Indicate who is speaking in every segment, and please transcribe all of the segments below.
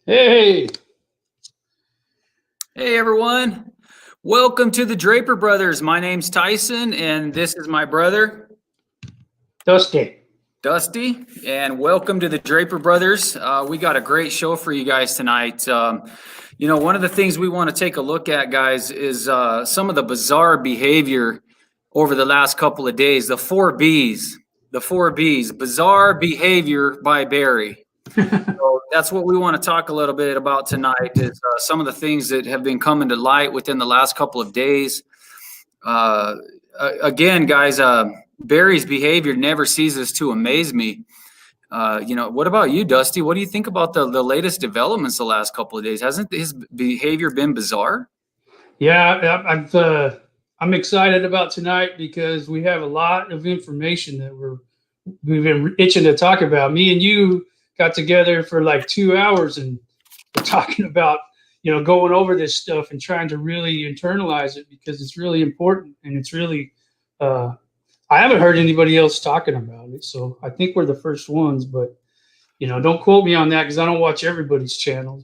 Speaker 1: Hey,
Speaker 2: Hey everyone, welcome to the Draper Brothers. My name's Tyson, and this is my brother
Speaker 1: Dusty.
Speaker 2: Dusty. And welcome to the Draper Brothers. We got a great show for you guys tonight. One of the things we want to take a look at, guys, is some of the bizarre behavior over the last couple of days. The four B's, bizarre behavior by Barry. So that's what we want to talk a little bit about tonight is some of the things that have been coming to light within the last couple of days. Again, guys, Barry's behavior never ceases to amaze me. What about you, Dusty? What do you think about the latest developments the last couple of days? Hasn't his behavior been bizarre?
Speaker 1: Yeah, I'm excited about tonight because we have a lot of information that we've been itching to talk about. Me and you got together for like 2 hours and we're talking about going over this stuff and trying to really internalize it because it's really important and it's really I haven't heard anybody else talking about it, so I think we're the first ones. But don't quote me on that because I don't watch everybody's channels.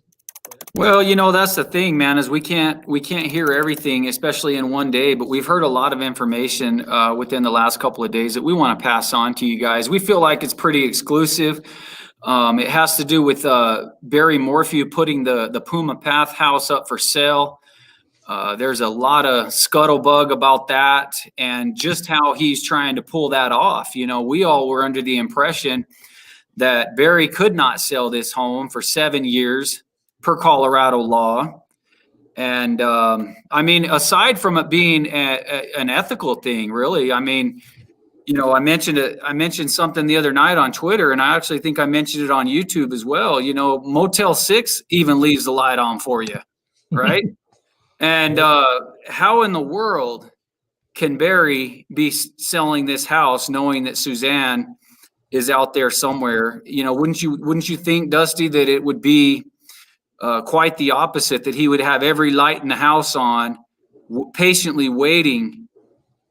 Speaker 2: Well, that's the thing, man, is we can't hear everything, especially in one day, but we've heard a lot of information within the last couple of days that we want to pass on to you guys. We feel like it's pretty exclusive. It has to do with Barry Morphew putting the Puma Path house up for sale. There's a lot of scuttlebutt about that and just how he's trying to pull that off. We all were under the impression that Barry could not sell this home for 7 years per Colorado law. And aside from it being an ethical thing, really, I mentioned something the other night on Twitter, and I actually think I mentioned it on YouTube as well. Motel 6 even leaves the light on for you, right? And how in the world can Barry be selling this house knowing that Suzanne is out there somewhere? Wouldn't you think, Dusty, that it would be quite the opposite, that he would have every light in the house on, patiently waiting?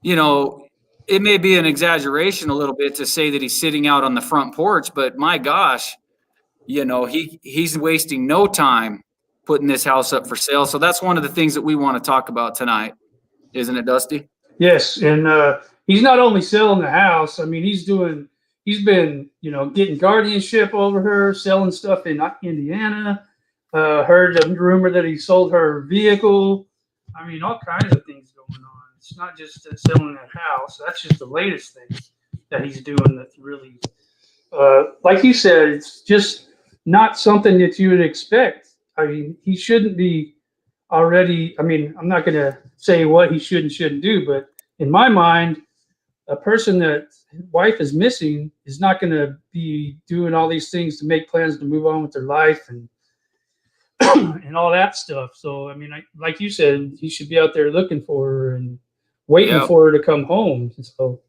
Speaker 2: It may be an exaggeration a little bit to say that he's sitting out on the front porch, but my gosh, he's wasting no time putting this house up for sale. So that's one of the things that we want to talk about tonight, isn't it, Dusty?
Speaker 1: Yes, and he's not only selling the house. I mean, he's been getting guardianship over her, selling stuff in Indiana. Heard a rumor that he sold her vehicle. I mean, all kinds of things going on. It's not just selling that house. That's just the latest thing that he's doing. That's really, like you said, it's just not something that you would expect. I mean, he shouldn't be already. I mean, I'm not going to say what he should and shouldn't do, but in my mind, a person that wife is missing is not going to be doing all these things to make plans to move on with their life and and all that stuff. So, I mean, like you said, he should be out there looking for her and waiting for her to come home. So,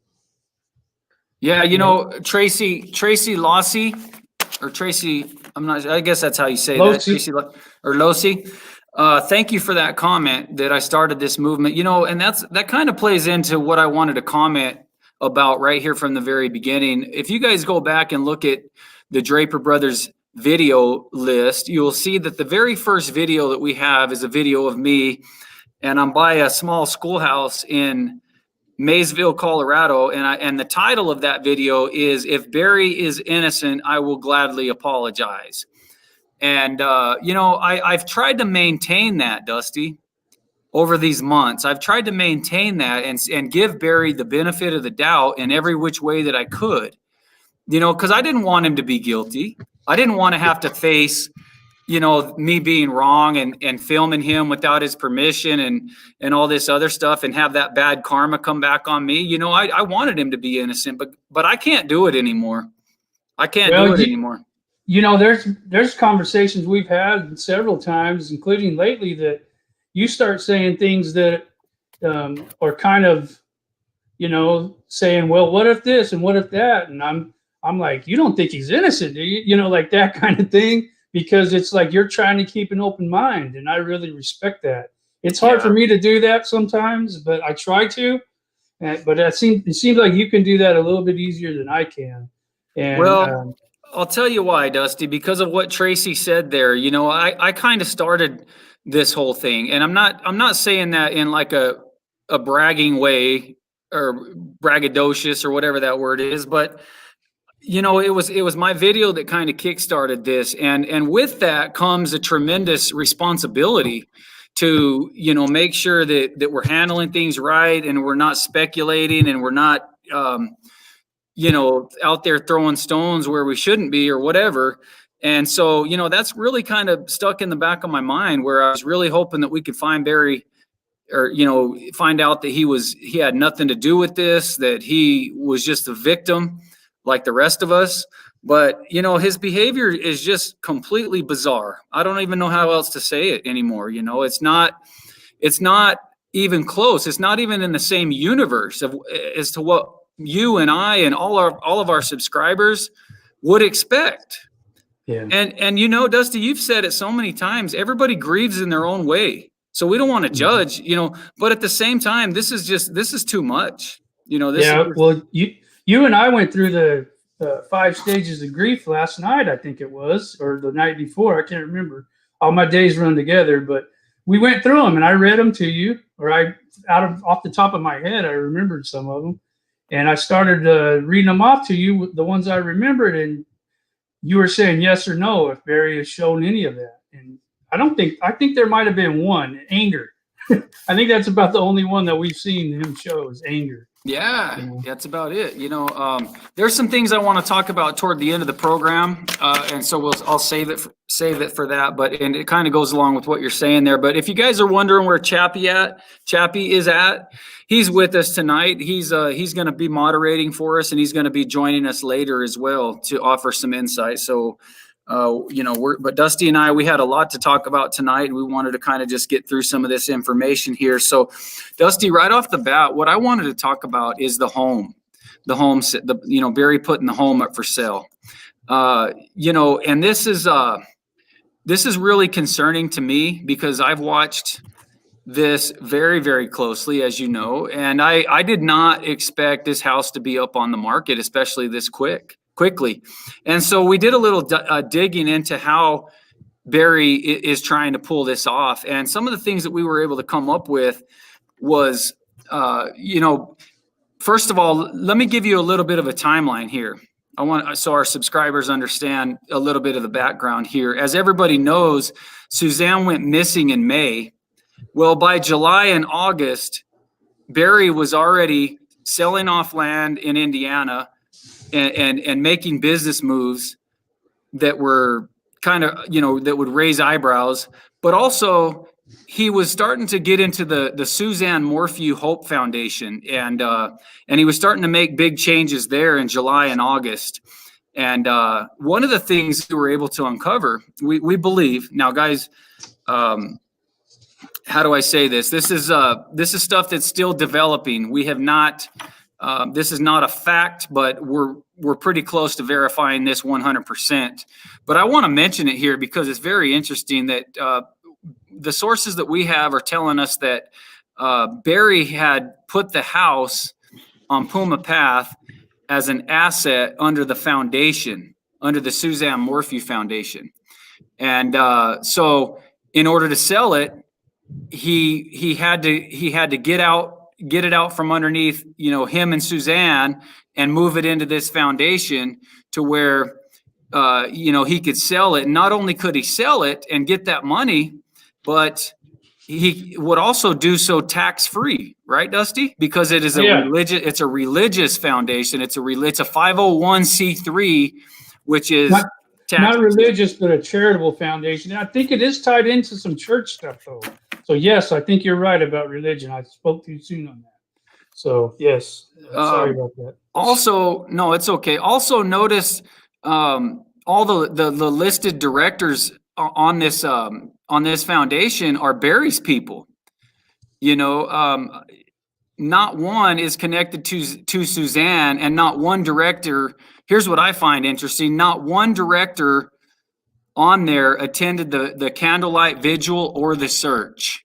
Speaker 2: yeah, Tracy Lossie, or Tracy, I guess that's how you say that, Tracy or Lossie. Thank you for that comment that I started this movement, and that kind of plays into what I wanted to comment about right here from the very beginning. If you guys go back and look at the Draper Brothers video list, you will see that the very first video that we have is a video of me, and I'm by a small schoolhouse in Maysville, Colorado, and the title of that video is "If Barry is Innocent, I Will Gladly Apologize." And I've tried to maintain that, Dusty, over these months. I've tried to maintain that and give Barry the benefit of the doubt in every which way that I could, because I didn't want him to be guilty. I didn't want to have to face, me being wrong and filming him without his permission and all this other stuff and have that bad karma come back on me. I wanted him to be innocent, but I can't do it anymore. I can't do it anymore.
Speaker 1: There's conversations we've had several times, including lately, that you start saying things that are kind of, saying, well, what if this and what if that? And I'm like, you don't think he's innocent, do you? Like that kind of thing, because it's like you're trying to keep an open mind, and I really respect that. It's hard for me to do that sometimes, but I try to. But it seems like you can do that a little bit easier than I can. And
Speaker 2: well, I'll tell you why, Dusty, because of what Tracy said there. You know, I kind of started this whole thing, and I'm not saying that in like a bragging way or braggadocious or whatever that word is, but you know, it was my video that kind of kickstarted this, and with that comes a tremendous responsibility to, you know, make sure that we're handling things right and we're not speculating and we're not you know, out there throwing stones where we shouldn't be or whatever. And so, you know, that's really kind of stuck in the back of my mind, where I was really hoping that we could find Barry, or, you know, find out that he had nothing to do with this, that he was just a victim like the rest of us. But, you know, his behavior is just completely bizarre. I don't even know how else to say it anymore. You know, it's not even close. It's not even in the same universe as to what you and I and all of our subscribers would expect.
Speaker 1: Yeah.
Speaker 2: And you know, Dusty, you've said it so many times, everybody grieves in their own way. So we don't want to judge, you know, but at the same time, this is too much. You know,
Speaker 1: well, you and I went through the 5 stages of grief last night, I think it was, or the night before. I can't remember. All my days run together, but we went through them and I read them to you, or off the top of my head, I remembered some of them. And I started reading them off to you, the ones I remembered, and you were saying yes or no if Barry has shown any of that. And I think there might have been one, anger. I think that's about the only one that we've seen him show is anger.
Speaker 2: Yeah, that's about it. You know, there's some things I want to talk about toward the end of the program, and so I'll save it for that. But and it kind of goes along with what you're saying there. But if you guys are wondering where Chappy is at, he's with us tonight. He's going to be moderating for us, and he's going to be joining us later as well to offer some insight. So. You know, but Dusty and I, we had a lot to talk about tonight, and we wanted to kind of just get through some of this information here. So, Dusty, right off the bat, what I wanted to talk about is the home, you know, Barry putting the home up for sale. You know, and this is really concerning to me because I've watched this very, very closely, as you know, and I did not expect this house to be up on the market, especially this quickly. And so we did a little digging into how Barry is trying to pull this off. And some of the things that we were able to come up with was, you know, first of all, let me give you a little bit of a timeline here. So our subscribers understand a little bit of the background here. As everybody knows, Suzanne went missing in May. Well, by July and August, Barry was already selling off land in Indiana and making business moves that were kind of, you know, that would raise eyebrows. But also, he was starting to get into the Suzanne Morphew Hope Foundation, and he was starting to make big changes there in July and August. And one of the things we were able to uncover, we believe now, guys. How do I say this? This is stuff that's still developing. We have not. This is not a fact, but we're pretty close to verifying this 100%. But I want to mention it here because it's very interesting that the sources that we have are telling us that Barry had put the house on Puma Path as an asset under the foundation, under the Suzanne Morphew Foundation. And so in order to sell it, he had to get it out from underneath, you know, him and Suzanne and move it into this foundation to where, you know, he could sell it. Not only could he sell it and get that money, but he would also do so tax-free, right, Dusty? Because it is it's a religious foundation. It's a 501c3, which is
Speaker 1: not religious, but a charitable foundation. And I think it is tied into some church stuff, though. So yes, I think you're right about religion. I spoke too soon on that. So yes, sorry about that.
Speaker 2: Also, no, it's okay. Also, notice all the listed directors on this foundation are Barry's people. You know, not one is connected to Suzanne, and not one director. Here's what I find interesting: not one director on there attended the candlelight vigil or the search.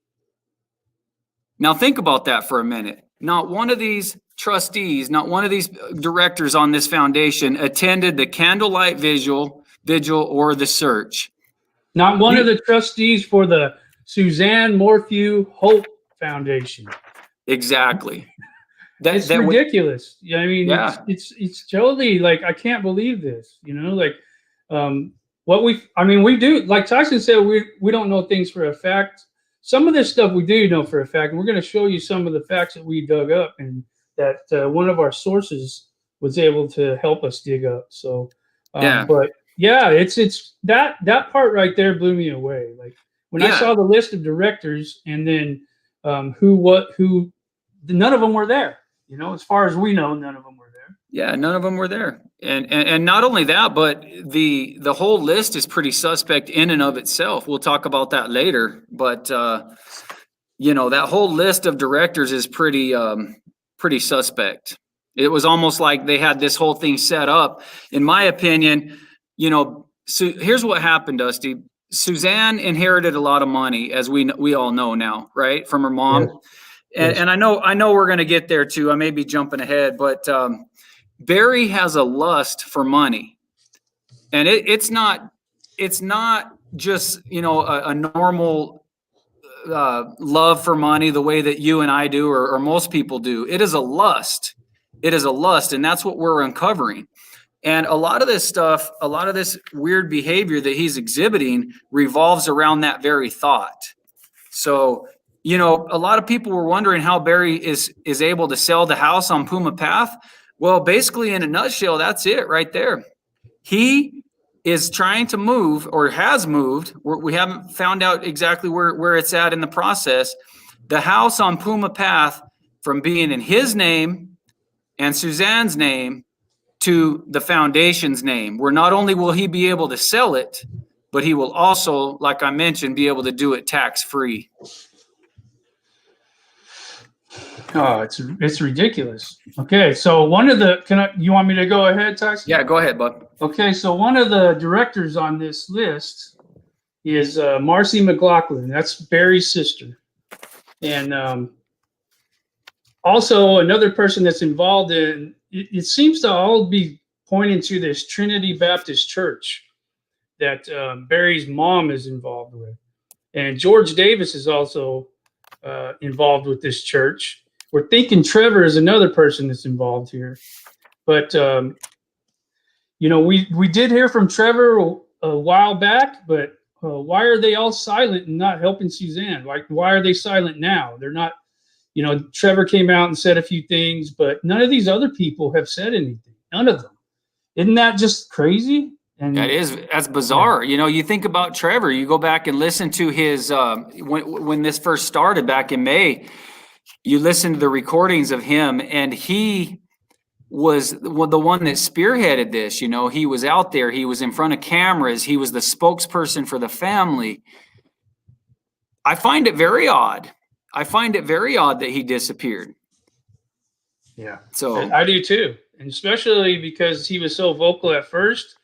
Speaker 2: Now think about that for a minute. Not one of these trustees, not one of these directors on this foundation attended the candlelight vigil or the search.
Speaker 1: Not one of the trustees for the Suzanne Morphew Hope Foundation.
Speaker 2: Exactly.
Speaker 1: It's ridiculous. I mean,
Speaker 2: yeah.
Speaker 1: it's totally like, I can't believe this, you know, like, we do, like Tyson said, we don't know things for a fact. Some of this stuff we do know for a fact, and we're going to show you some of the facts that we dug up and that one of our sources was able to help us dig up. So, but yeah, it's that part right there blew me away. Like when I saw the list of directors and then who none of them were there. You know, as far as we know, none of them were there.
Speaker 2: Yeah, none of them were there. And not only that, but the whole list is pretty suspect in and of itself. We'll talk about that later. But you know, that whole list of directors is pretty suspect. It was almost like they had this whole thing set up. In my opinion, you know, so here's what happened, Dusty. Suzanne inherited a lot of money, as we all know now, right, from her mom. Yes. And I know we're going to get there too. I may be jumping ahead, but Barry has a lust for money, and it's not just, you know, a normal love for money the way that you and I do or most people do. It is a lust. It is a lust, and that's what we're uncovering. And a lot of this stuff, a lot of this weird behavior that he's exhibiting revolves around that very thought. So, you know, a lot of people were wondering how Barry is able to sell the house on Puma Path. Well, basically, in a nutshell, that's it right there. He is trying to move, or has moved. We haven't found out exactly where it's at in the process. The house on Puma Path from being in his name and Suzanne's name to the foundation's name, where not only will he be able to sell it, but he will also, like I mentioned, be able to do it tax-free.
Speaker 1: Oh, it's ridiculous. Okay, so one of the you want me to go ahead, Tyson?
Speaker 2: Yeah, go ahead, bud.
Speaker 1: Okay, so one of the directors on this list is Marcy McLaughlin. That's Barry's sister. And also another person that's involved in it seems to all be pointing to this Trinity Baptist Church that Barry's mom is involved with. And George Davis is also involved with this church. We're thinking Trevor is another person that's involved here. But, you know, we did hear from Trevor a while back, but why are they all silent and not helping Suzanne? Like, why are they silent now? They're not, you know, Trevor came out and said a few things, but none of these other people have said anything. None of them. Isn't that just crazy? And
Speaker 2: that's bizarre. Yeah. You know, you think about Trevor, you go back and listen to his, when this first started back in May, you listen to the recordings of him, and he was the one that spearheaded this. You know, he was out there, he was in front of cameras, he was the spokesperson for the family. I find it very odd. That he disappeared.
Speaker 1: Yeah.
Speaker 2: So
Speaker 1: I do too. And especially because he was so vocal at first,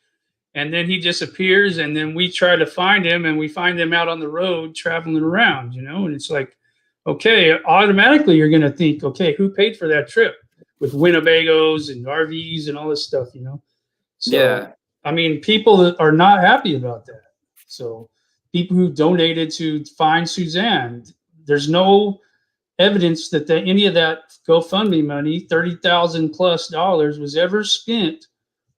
Speaker 1: and then he disappears, and then we try to find him, and we find him out on the road traveling around, you know, and it's like, okay, automatically you're going to think, okay, who paid for that trip with Winnebagos and RVs and all this stuff, you know? So, yeah. I mean, people are not happy about that. So people who donated to find Suzanne, there's no evidence that any of that GoFundMe money, $30,000+ was ever spent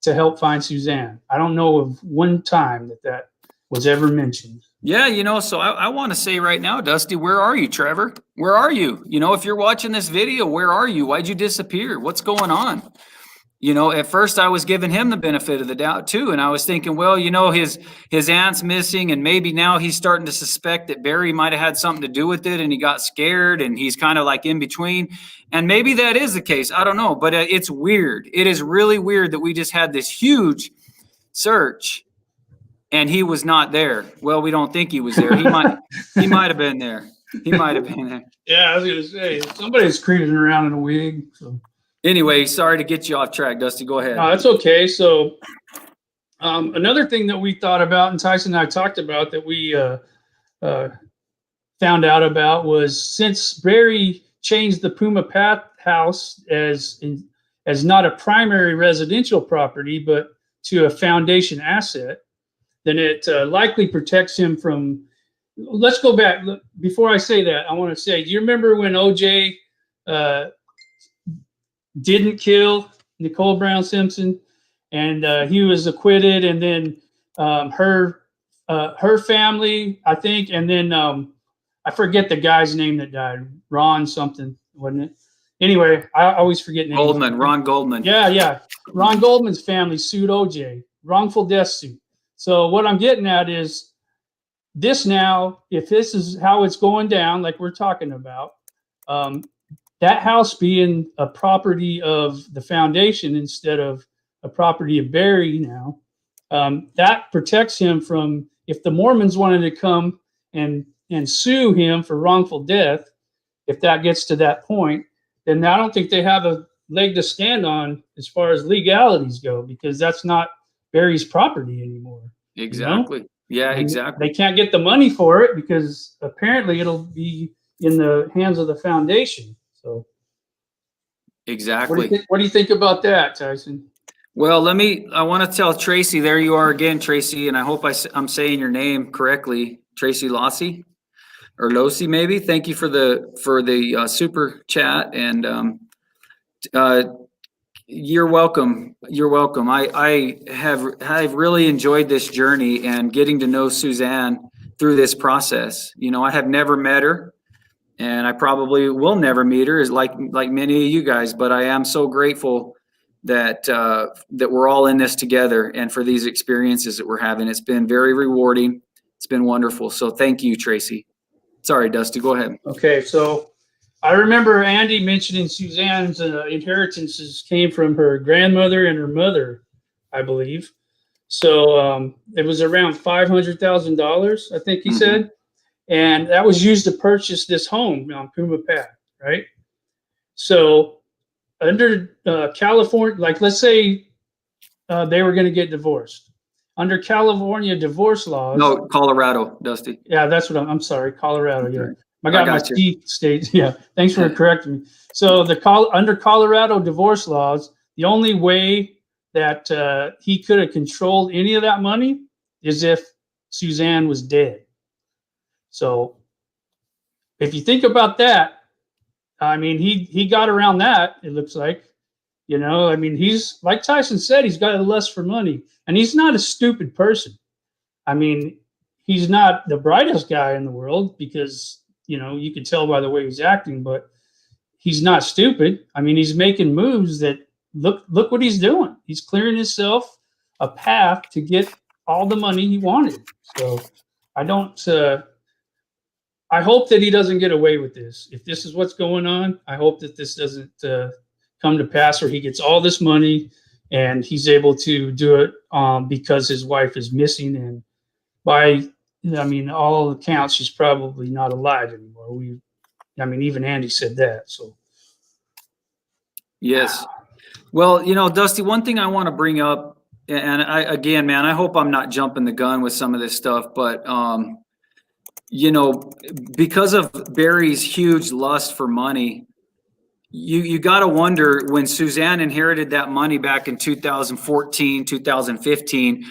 Speaker 1: to help find Suzanne. I don't know of one time that was ever mentioned.
Speaker 2: Yeah, you know, so I want to say right now, Dusty, where are you, Trevor? Where are you? You know, if you're watching this video, where are you? Why'd you disappear? What's going on? You know, at first I was giving him the benefit of the doubt too. And I was thinking, well, you know, his aunt's missing, and maybe now he's starting to suspect that Barry might have had something to do with it, and he got scared, and he's kind of like in between. And maybe that is the case. I don't know, but it's weird. It is really weird that we just had this huge search and he was not there. Well, we don't think he was there. He might have been there. He might have been there.
Speaker 1: Yeah, I was going to say, somebody's creeping around in a wig. So.
Speaker 2: Anyway, sorry to get you off track, Dusty. Go ahead.
Speaker 1: No, that's okay. So another thing that we thought about, and Tyson and I talked about, that we found out about, was since Barry changed the Puma Path house as not a primary residential property, but to a foundation asset, then it likely protects him from. Let's go back. Before I say that, I want to say, do you remember when OJ didn't kill Nicole Brown Simpson, and he was acquitted, and then her family, I think, and then I forget the guy's name that died, Ron something, wasn't it? Anyway, I always forget names.
Speaker 2: Ron Goldman.
Speaker 1: Yeah. Ron Goldman's family sued OJ, wrongful death suit. So what I'm getting at is this now, if this is how it's going down, like we're talking about, that house being a property of the foundation instead of a property of Barry now, that protects him from, if the Mormons wanted to come and sue him for wrongful death, if that gets to that point, then I don't think they have a leg to stand on as far as legalities go, because that's not Barry's property anymore.
Speaker 2: Exactly. You know? Yeah,
Speaker 1: and
Speaker 2: exactly.
Speaker 1: They can't get the money for it because apparently it'll be in the hands of the foundation. So
Speaker 2: exactly.
Speaker 1: What do you think about that, Tyson?
Speaker 2: Well, I want to tell Tracy, there you are again, Tracy, and I hope I'm saying your name correctly, Tracy Lossie, or Losi maybe. Thank you for the super chat, and you're welcome. You're welcome. I've really enjoyed this journey and getting to know Suzanne through this process. You know, I have never met her, and I probably will never meet her, as like many of you guys. But I am so grateful that we're all in this together, and for these experiences that we're having. It's been very rewarding. It's been wonderful. So thank you, Tracy. Sorry, Dusty, go ahead.
Speaker 1: Okay, so I remember Andy mentioning Suzanne's inheritances came from her grandmother and her mother, I believe. So it was around $500,000, I think he said. And that was used to purchase this home on Puma Path, right? So under California, like let's say they were going to get divorced. Under California divorce laws.
Speaker 2: No, Colorado, Dusty.
Speaker 1: Yeah, that's what I'm sorry, Colorado. Okay. Yeah, I got my
Speaker 2: you.
Speaker 1: T states. Yeah, thanks for correcting me. So under Colorado divorce laws, the only way that he could have controlled any of that money is if Suzanne was dead. So if you think about that, I mean, he got around that, it looks like. You know, I mean, he's, like Tyson said, he's got a lust for money. And he's not a stupid person. I mean, he's not the brightest guy in the world because, you know, you could tell by the way he's acting, but he's not stupid. I mean, he's making moves that look what he's doing. He's clearing himself a path to get all the money he wanted. So I hope that he doesn't get away with this. If this is what's going on, I hope that this doesn't come to pass where he gets all this money and he's able to do it because his wife is missing. And all accounts, she's probably not alive anymore. Even Andy said that. So.
Speaker 2: Yes. Well, you know, Dusty, one thing I want to bring up, and I hope I'm not jumping the gun with some of this stuff, but, you know, because of Barry's huge lust for money, you got to wonder, when Suzanne inherited that money back in 2014, 2015,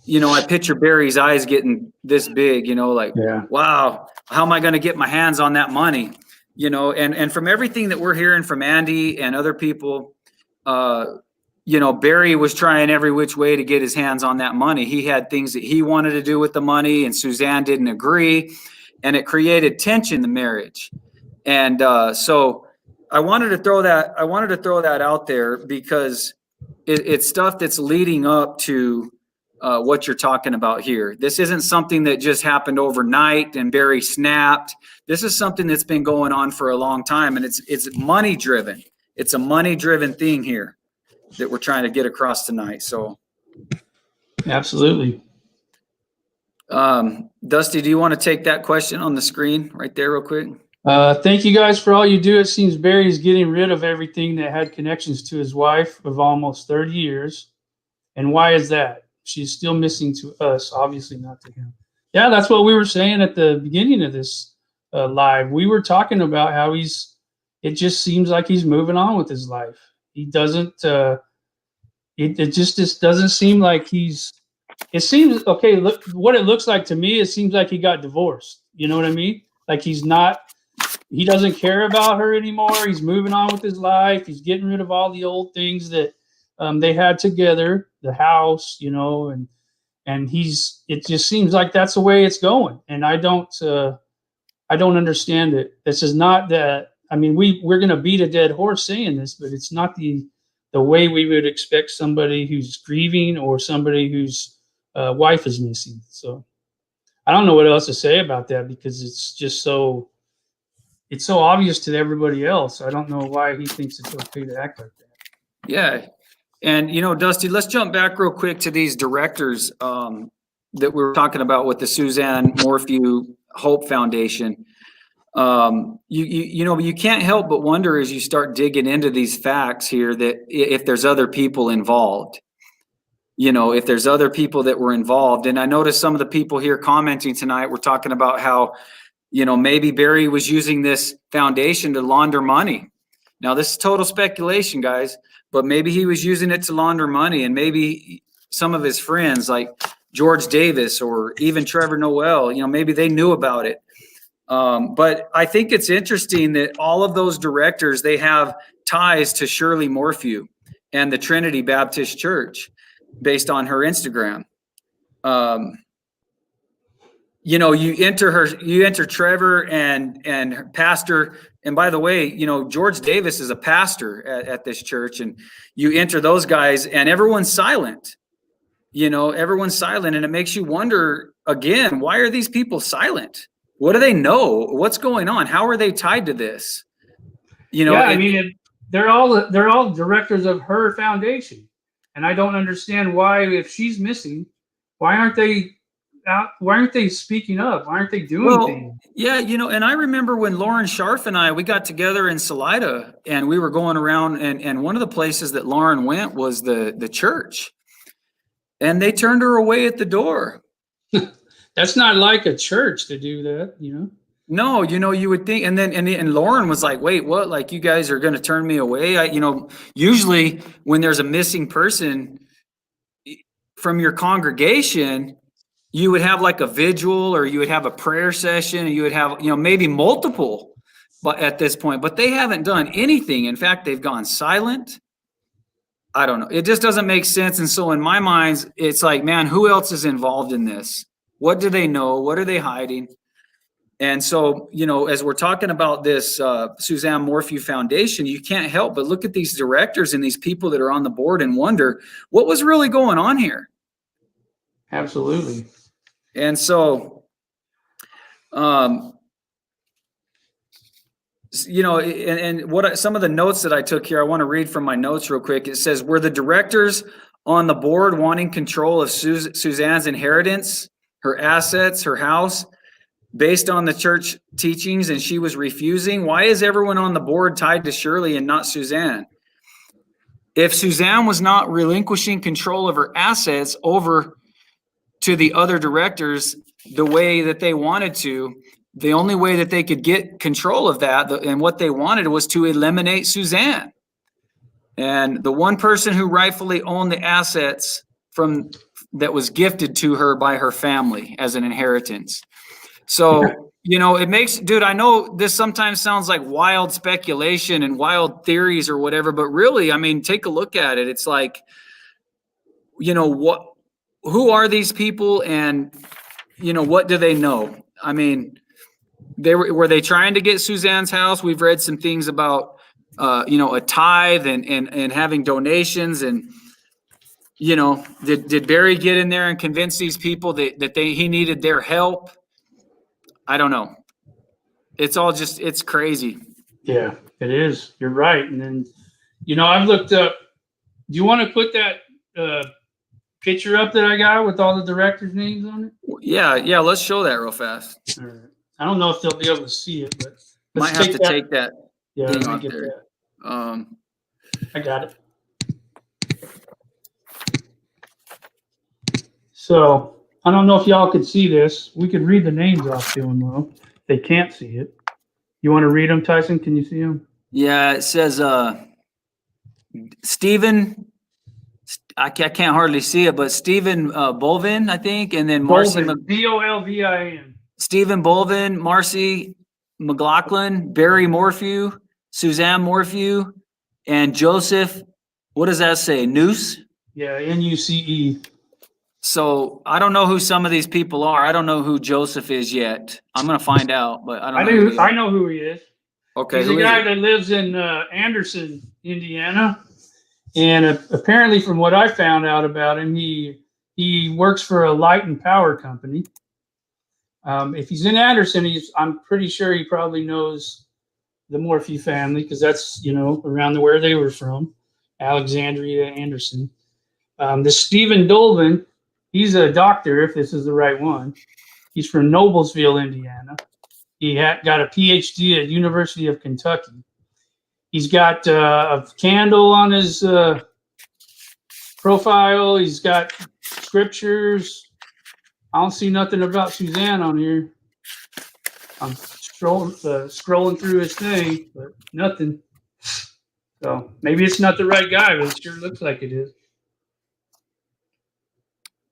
Speaker 2: you know, I picture Barry's eyes getting this big, you know, like, wow, how am I going to get my hands on that money? You know, and from everything that we're hearing from Andy and other people, you know, Barry was trying every which way to get his hands on that money. He had things that he wanted to do with the money, and Suzanne didn't agree, and it created tension in the marriage. And so I wanted to throw that out there because it's stuff that's leading up to what you're talking about here. This isn't something that just happened overnight and Barry snapped. This is something that's been going on for a long time, and it's money driven. It's a money driven thing here that we're trying to get across tonight. So
Speaker 1: absolutely.
Speaker 2: Dusty, do you want to take that question on the screen right there real quick?
Speaker 1: Thank you guys for all you do. It seems Barry's getting rid of everything that had connections to his wife of almost 30 years. And why is that? She's still missing to us, obviously not to him. Yeah, that's what we were saying at the beginning of this live. We were talking about how he's it just seems like he's moving on with his life. He doesn't. It just doesn't seem like he's. It seems okay. Look, what it looks like to me, it seems like he got divorced. You know what I mean? Like he's not. He doesn't care about her anymore. He's moving on with his life. He's getting rid of all the old things that they had together, the house, you know, and he's. It just seems like that's the way it's going, and I don't understand it. This is not that. I mean, we're going to beat a dead horse saying this, but it's not the way we would expect somebody who's grieving or somebody whose wife is missing. So I don't know what else to say about that because it's just so obvious to everybody else. I don't know why he thinks it's okay to act like that.
Speaker 2: Yeah. And, you know, Dusty, let's jump back real quick to these directors that we were talking about with the Suzanne Morphew Hope Foundation. You know, you can't help but wonder as you start digging into these facts here that if there's other people involved, you know, if there's other people that were involved. And I noticed some of the people here commenting tonight were talking about how, you know, maybe Barry was using this foundation to launder money. Now, this is total speculation, guys, but maybe he was using it to launder money, and maybe some of his friends like George Davis or even Trevor Noel, you know, maybe they knew about it. But I think it's interesting that all of those directors, they have ties to Shirley Morphew and the Trinity Baptist Church based on her Instagram. You know, you enter Trevor and pastor. And by the way, you know, George Davis is a pastor at this church, and you enter those guys and everyone's silent. You know, everyone's silent, and it makes you wonder again, why are these people silent? What do they know? What's going on? How are they tied to this? You know,
Speaker 1: yeah, I mean, they're all directors of her foundation, and I don't understand why, if she's missing, why aren't they speaking up? Why aren't they doing things?
Speaker 2: Yeah, you know, and I remember when Lauren Scharf and we got together in Salida, and we were going around, and one of the places that Lauren went was the church, and they turned her away at the door.
Speaker 1: That's not like a church to do that, you know?
Speaker 2: No, you know, you would think, and Lauren was like, wait, what? Like, you guys are going to turn me away? You know, usually when there's a missing person from your congregation, you would have like a vigil, or you would have a prayer session, and you would have, you know, maybe multiple, but at this point, but they haven't done anything. In fact, they've gone silent. I don't know. It just doesn't make sense. And so in my mind, it's like, man, who else is involved in this? What do they know? What are they hiding? And so, you know, as we're talking about this Suzanne Morphew Foundation, you can't help but look at these directors and these people that are on the board and wonder what was really going on here.
Speaker 1: Absolutely.
Speaker 2: And so, you know, and what some of the notes that I took here, I want to read from my notes real quick. It says, were the directors on the board wanting control of Suzanne's inheritance, her assets, her house, based on the church teachings, and she was refusing? Why is everyone on the board tied to Shirley and not Suzanne? If Suzanne was not relinquishing control of her assets over to the other directors the way that they wanted to, the only way that they could get control of that and what they wanted was to eliminate Suzanne. And the one person who rightfully owned the assets that was gifted to her by her family as an inheritance. So, you know, it makes, dude, I know this sometimes sounds like wild speculation and wild theories or whatever, but really, I mean, take a look at it. It's like, you know, who are these people, and, you know, what do they know? I mean, were they trying to get Suzanne's house? We've read some things about, you know, a tithe and having donations, and, you know, did Barry get in there and convince these people that he needed their help? I don't know. It's all just, it's crazy.
Speaker 1: Yeah, it is. You're right. And then, you know, I've looked up, do you want to put that picture up that I got with all the directors' names on it?
Speaker 2: Yeah, let's show that real fast.
Speaker 1: All right. I don't know if they'll be able to see it, but
Speaker 2: might have to take that.
Speaker 1: Yeah,
Speaker 2: thing
Speaker 1: let me
Speaker 2: off
Speaker 1: get
Speaker 2: there.
Speaker 1: that. I got it. So I don't know if y'all could see this. We could read the names off to them though. They can't see it. You want to read them, Tyson? Can you see them?
Speaker 2: Yeah, it says Stephen. I can't hardly see it, but Stephen Bolvin, I think, and then Marcy
Speaker 1: Dolvin, Dolvin.
Speaker 2: Stephen Bolvin, Marcy McLaughlin, Barry Morphew, Suzanne Morphew, and Joseph. What does that say? Noose.
Speaker 1: Yeah, Nuce.
Speaker 2: So I don't know who some of these people are. I don't know who Joseph is yet. I'm gonna find out, but I don't know who they are.
Speaker 1: I know who he is.
Speaker 2: Okay,
Speaker 1: He's
Speaker 2: who
Speaker 1: a
Speaker 2: is
Speaker 1: guy
Speaker 2: it?
Speaker 1: that lives in Anderson, Indiana, and apparently, from what I found out about him, he works for a light and power company. If he's in Anderson, I'm pretty sure he probably knows the Morphew family because that's around where they were from, Alexandria, Anderson. This Stephen Dolvin, he's a doctor, if this is the right one. He's from Noblesville, Indiana. He got a PhD at University of Kentucky. He's got a candle on his profile. He's got scriptures. I don't see nothing about Suzanne on here. I'm scrolling through his thing, but nothing. So maybe it's not the right guy, but it sure looks like it is.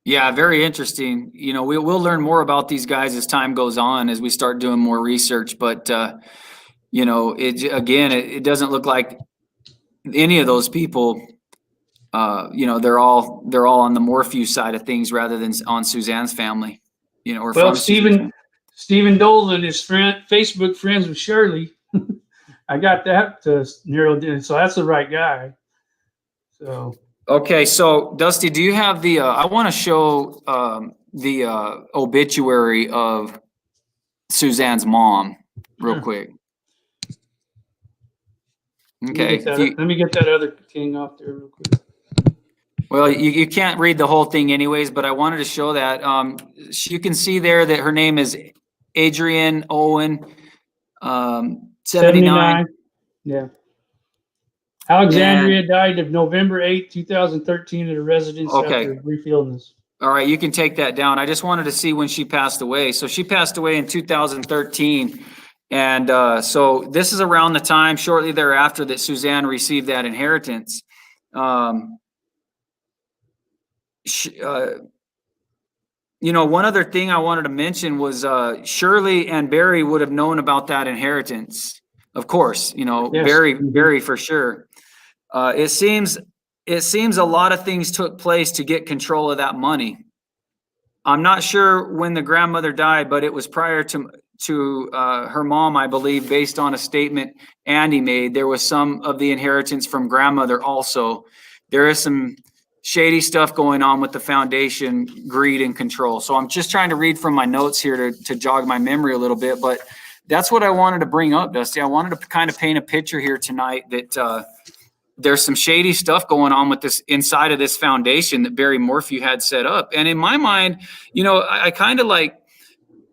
Speaker 2: Yeah, very interesting. We'll learn more about these guys as time goes on, as we start doing more research. But it doesn't look like any of those people. They're all on the Morphew side of things rather than on Suzanne's family. Or
Speaker 1: Well,
Speaker 2: from Suzanne's.
Speaker 1: Stephen Dolan is Facebook friends with Shirley. I got that narrowed in, so that's the right guy. So
Speaker 2: okay, so Dusty, do you have the? I want to show the obituary of Suzanne's mom real quick. Okay,
Speaker 1: let me get that other king off there real quick.
Speaker 2: Well, you can't read the whole thing anyways, but I wanted to show that. You can see there that her name is Adrienne Owen, 79.
Speaker 1: Yeah. Alexandria died of November 8, 2013 at a residence after a brief illness.
Speaker 2: All right, you can take that down. I just wanted to see when she passed away. So she passed away in 2013. And so this is around the time shortly thereafter that Suzanne received that inheritance. One other thing I wanted to mention was Shirley and Barry would have known about that inheritance. Of course, yes. Barry for sure. It seems a lot of things took place to get control of that money. I'm not sure when the grandmother died, but it was prior to her mom, I believe, based on a statement Andy made. There was some of the inheritance from grandmother also. There is some shady stuff going on with the foundation, greed and control. So I'm just trying to read from my notes here to jog my memory a little bit, but that's what I wanted to bring up, Dusty. I wanted to kind of paint a picture here tonight that there's some shady stuff going on with this inside of this foundation that Barry Morphew had set up. And in my mind, I kind of like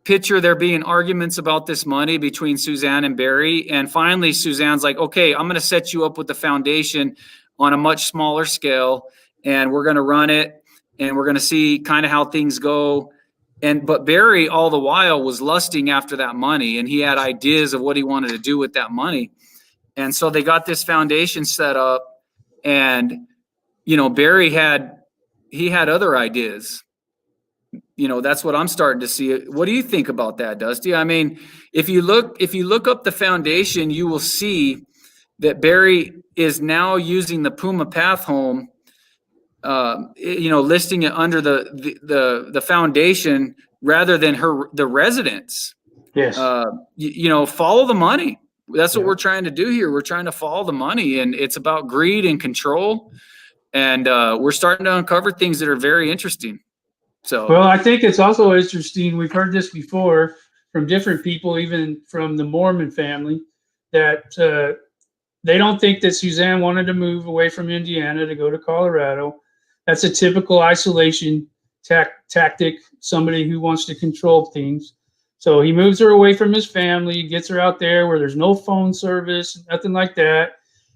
Speaker 2: picture there being arguments about this money between Suzanne and Barry. And finally, Suzanne's like, okay, I'm going to set you up with the foundation on a much smaller scale. And we're going to run it and we're going to see kind of how things go. But Barry all the while was lusting after that money, and he had ideas of what he wanted to do with that money. And so they got this foundation set up, and, Barry had other ideas. That's what I'm starting to see. What do you think about that, Dusty? I mean, if you look up the foundation, you will see that Barry is now using the Puma Path home, listing it under the foundation rather than the residence.
Speaker 1: Yes.
Speaker 2: Follow the money. That's what we're trying to do here. We're trying to follow the money, and it's about greed and control. And we're starting to uncover things that are very interesting. So,
Speaker 1: well, I think it's also interesting. We've heard this before from different people, even from the Mormon family, that they don't think that Suzanne wanted to move away from Indiana to go to Colorado. That's a typical isolation tactic, somebody who wants to control things. So he moves her away from his family, gets her out there where there's no phone service, nothing like that.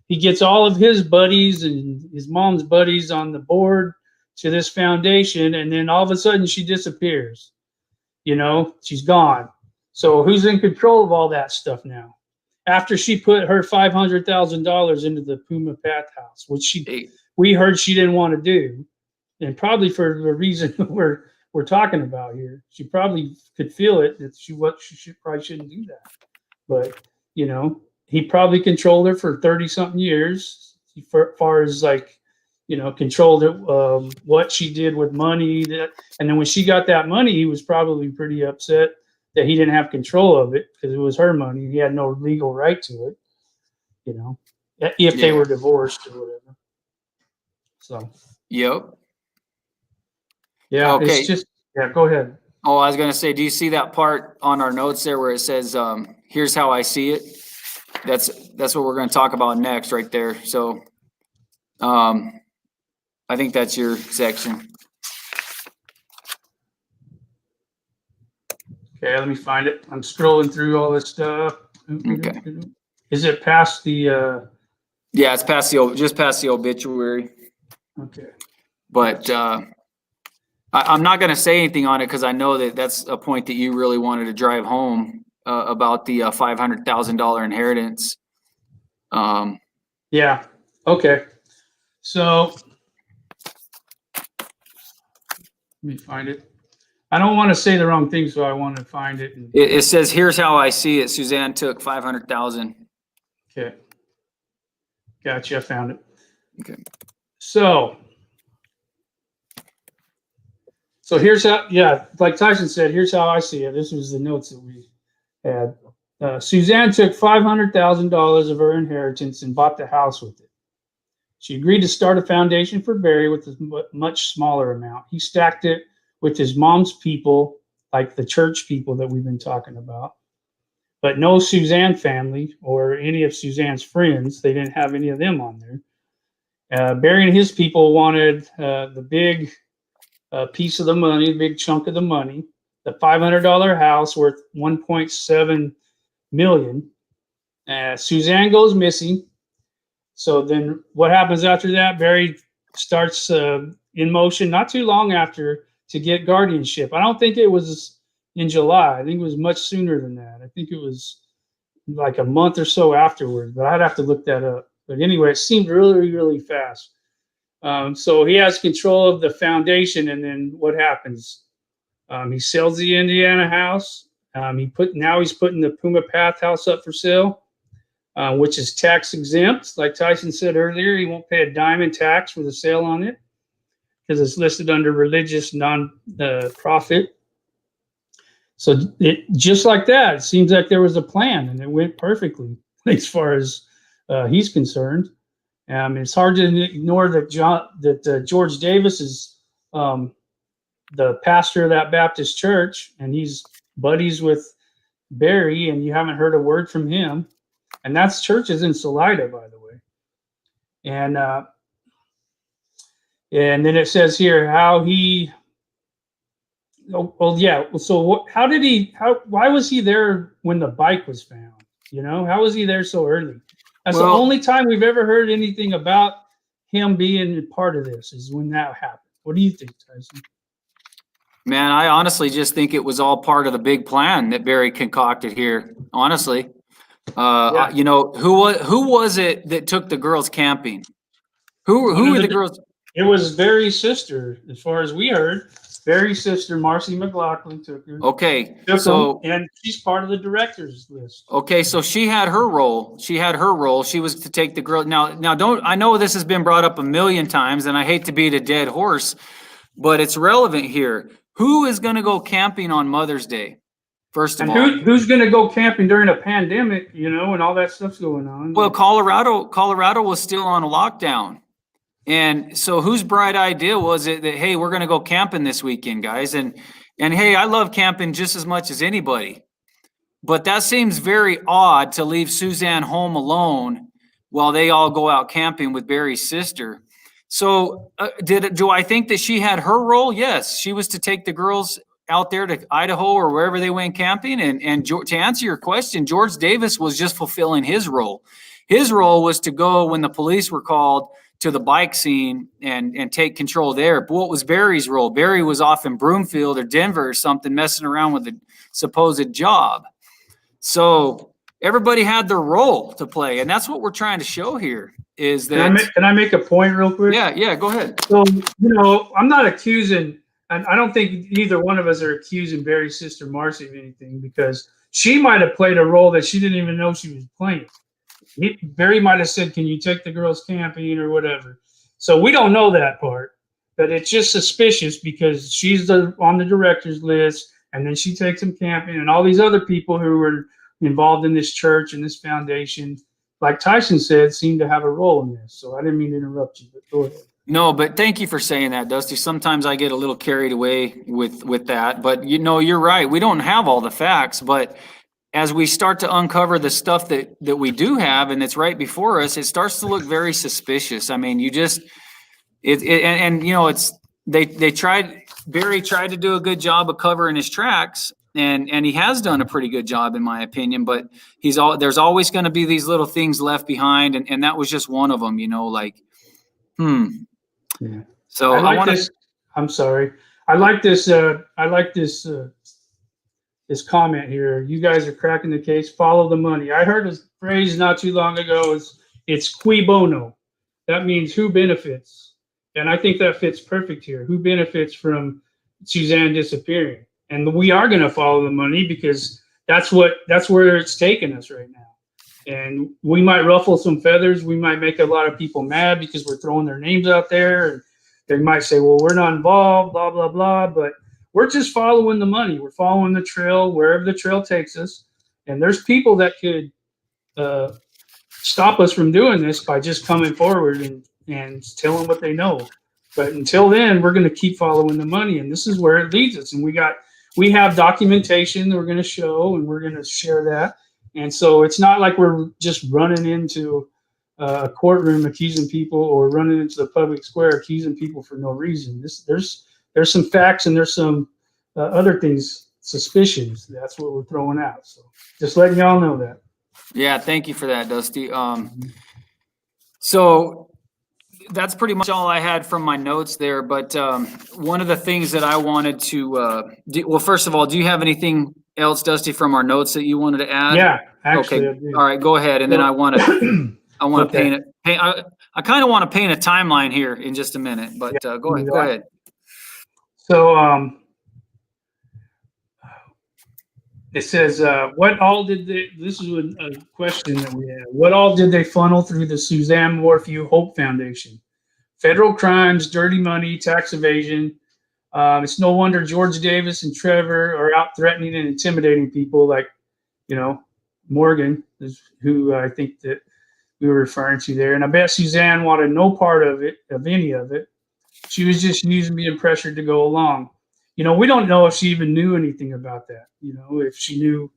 Speaker 1: He gets all of his buddies and his mom's buddies on the board to this foundation, and then all of a sudden she disappears. She's gone. So who's in control of all that stuff now? after she put her $500,000 into the Puma bath house, which we heard she didn't want to do, and probably for the reason we're talking about here. She probably could feel it that she probably shouldn't do that. But he probably controlled her for 30-something years, as far as controlled it, what she did with money. And then when she got that money, he was probably pretty upset that he didn't have control of it because it was her money. He had no legal right to it, if they were divorced or whatever. So.
Speaker 2: Yep.
Speaker 1: Yeah.
Speaker 2: Okay.
Speaker 1: It's just, go ahead.
Speaker 2: Oh, I was going to say, do you see that part on our notes there where it says, here's how I see it? That's what we're going to talk about next right there. So, I think that's your section.
Speaker 1: Okay, let me find it. I'm scrolling through all this stuff.
Speaker 2: Okay.
Speaker 1: Is it past the?
Speaker 2: Yeah, it's just past the obituary.
Speaker 1: Okay.
Speaker 2: But I'm not going to say anything on it because I know that that's a point that you really wanted to drive home about the $500,000 inheritance.
Speaker 1: Yeah. Okay. So let me find it. I don't want to say the wrong thing, so I want to find it.
Speaker 2: It says, "Here's how I see it." Suzanne took $500,000.
Speaker 1: Okay. Gotcha. I found it.
Speaker 2: Okay.
Speaker 1: So here's how. Yeah, like Tyson said, here's how I see it. This was the notes that we had. Suzanne took $500,000 of her inheritance and bought the house with it. She agreed to start a foundation for Barry with a much smaller amount. He stacked it with his mom's people, like the church people that we've been talking about, but no Suzanne family or any of Suzanne's friends. They didn't have any of them on there. Barry and his people wanted the big piece of the money, the big chunk of the money, the $500 house worth $1.7 million. Suzanne goes missing. So then what happens after that? Barry starts in motion not too long after to get guardianship. I don't think it was in July. I think it was much sooner than that. I think it was like a month or so afterward, but I'd have to look that up. But anyway, it seemed really, really fast. So he has control of the foundation, and then what happens? He sells the Indiana house. He's putting the Puma Path house up for sale, which is tax exempt. Like Tyson said earlier, he won't pay a dime in tax for the sale on it because it's listed under religious non-profit. So just like that, it seems like there was a plan, and it went perfectly as far as he's concerned. It's hard to ignore that George Davis is the pastor of that Baptist church, and he's buddies with Barry, and you haven't heard a word from him. And that's churches in Salida, by the way. And then it says here how he. Oh, well, yeah. So why was he there when the bike was found? How was he there so early? That's the only time we've ever heard anything about him being part of this is when that happened. What do you think, Tyson?
Speaker 2: Man, I honestly just think it was all part of the big plan that Barry concocted here. Honestly,
Speaker 1: Yeah.
Speaker 2: Who was it that took the girls camping? Who were the girls?
Speaker 1: It was Barry's sister, as far as we heard. Barry's sister, Marcy McLaughlin, took her.
Speaker 2: Okay,
Speaker 1: and she's part of the director's list.
Speaker 2: Okay, so she had her role. She was to take the girl. Now, I know this has been brought up a million times, and I hate to beat a dead horse, but it's relevant here. Who is going to go camping on Mother's Day? First of all,
Speaker 1: who's going to go camping during a pandemic? And all that stuff's going on.
Speaker 2: Well, Colorado was still on a lockdown. And so whose bright idea was it that, hey, we're going to go camping this weekend, guys? And hey, I love camping just as much as anybody. But that seems very odd to leave Suzanne home alone while they all go out camping with Barry's sister. So do I think that she had her role? Yes, she was to take the girls out there to Idaho or wherever they went camping. And to answer your question, George Davis was just fulfilling his role. His role was to go when the police were called to the bike scene and take control there. But what was Barry's role? Barry was off in Broomfield or Denver or something, messing around with a supposed job. So everybody had their role to play, and that's what we're trying to show here. Is that
Speaker 1: can I make a point real quick?
Speaker 2: Yeah, go ahead.
Speaker 1: So, I'm not accusing, and I don't think either one of us are accusing Barry's sister Marcy of anything, because she might have played a role that she didn't even know she was playing. Barry might have said, "Can you take the girls camping," or whatever. So we don't know that part, but it's just suspicious because she's on the director's list, and then she takes them camping, and all these other people who were involved in this church and this foundation, like Tyson said, seem to have a role in this. So I didn't mean to interrupt you, but go ahead.
Speaker 2: No, but thank you for saying that, Dusty. Sometimes I get a little carried away with that, but you're right. We don't have all the facts, but as we start to uncover the stuff that we do have and it's right before us, it starts to look very suspicious. I mean, Barry tried to do a good job of covering his tracks, and he has done a pretty good job in my opinion, but there's always going to be these little things left behind, and that was just one of them,
Speaker 1: Yeah.
Speaker 2: So
Speaker 1: I'm sorry. I like this this comment here. You guys are cracking the case. Follow the money. I heard a phrase not too long ago. It's cui bono. That means who benefits, and I think that fits perfect here. Who benefits from Suzanne disappearing? And we are going to follow the money because that's where it's taking us right now. And we might ruffle some feathers. We might make a lot of people mad because we're throwing their names out there. And they might say, well, we're not involved, blah, blah, blah. But we're just following the money. We're following the trail, wherever the trail takes us. And there's people that could stop us from doing this by just coming forward and telling what they know. But until then, we're going to keep following the money. And this is where it leads us. And we have documentation that we're going to show, and we're going to share that. And so it's not like we're just running into a courtroom accusing people, or running into the public square accusing people for no reason. There's some facts, and there's some other things, suspicions. That's what we're throwing out. So just letting y'all know that.
Speaker 2: Yeah, thank you for that, Dusty. So that's pretty much all I had from my notes there. But one of the things that I wanted to well, first of all, do you have anything else, Dusty, from our notes that you wanted to add?
Speaker 1: Yeah, actually,
Speaker 2: okay. All right, go ahead. And then I want to
Speaker 1: Okay.
Speaker 2: I kind of want to paint a timeline here in just a minute, but go ahead.
Speaker 1: So it says, what all did this is a question that we had. What all did they funnel through the Suzanne Morphew Hope Foundation? Federal crimes, dirty money, tax evasion. It's no wonder George Davis and Trevor are out threatening and intimidating people like, Morgan is who I think that we were referring to there. And I bet Suzanne wanted no part of any of it. She was just using being pressured to go along. We don't know if she even knew anything about that. If she knew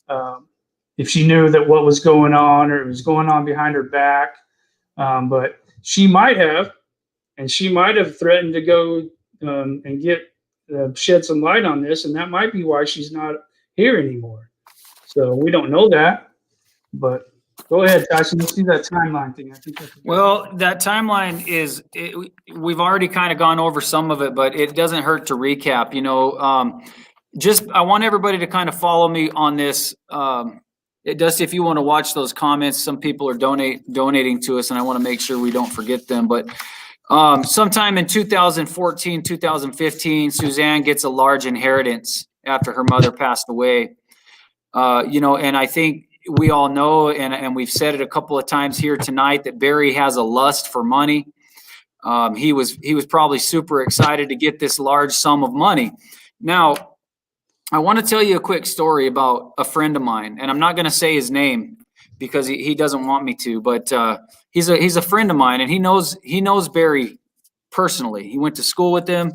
Speaker 1: that what was going on, or it was going on behind her back. But she might have, and she might have threatened to go and shed some light on this, and that might be why she's not here anymore. So we don't know that, but go ahead, Tyson. Let's see that timeline thing. I think
Speaker 2: that timeline is. We've already kind of gone over some of it, but it doesn't hurt to recap. I want everybody to kind of follow me on this. Dusty, if you want to watch those comments, some people are donating to us, and I want to make sure we don't forget them. But sometime in 2014, 2015, Suzanne gets a large inheritance after her mother passed away. And I think we all know, and we've said it a couple of times here tonight, that Barry has a lust for money. He was probably super excited to get this large sum of money. Now, I want to tell you a quick story about a friend of mine, and I'm not going to say his name because he doesn't want me to, but he's a friend of mine, and he knows Barry personally. He went to school with him,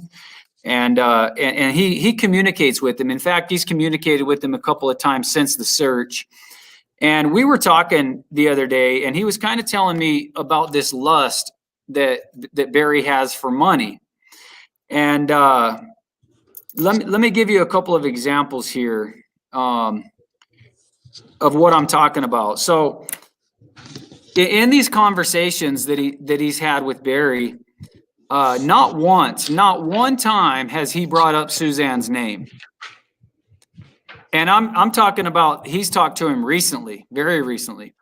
Speaker 2: and he communicates with him. In fact, he's communicated with him a couple of times since the search. And we were talking the other day, and he was kind of telling me about this lust that Barry has for money. And let me give you a couple of examples here of what I'm talking about. So in these conversations that he's had with Barry, not one time has he brought up Suzanne's name. And I'm talking about, he's talked to him recently, very recently.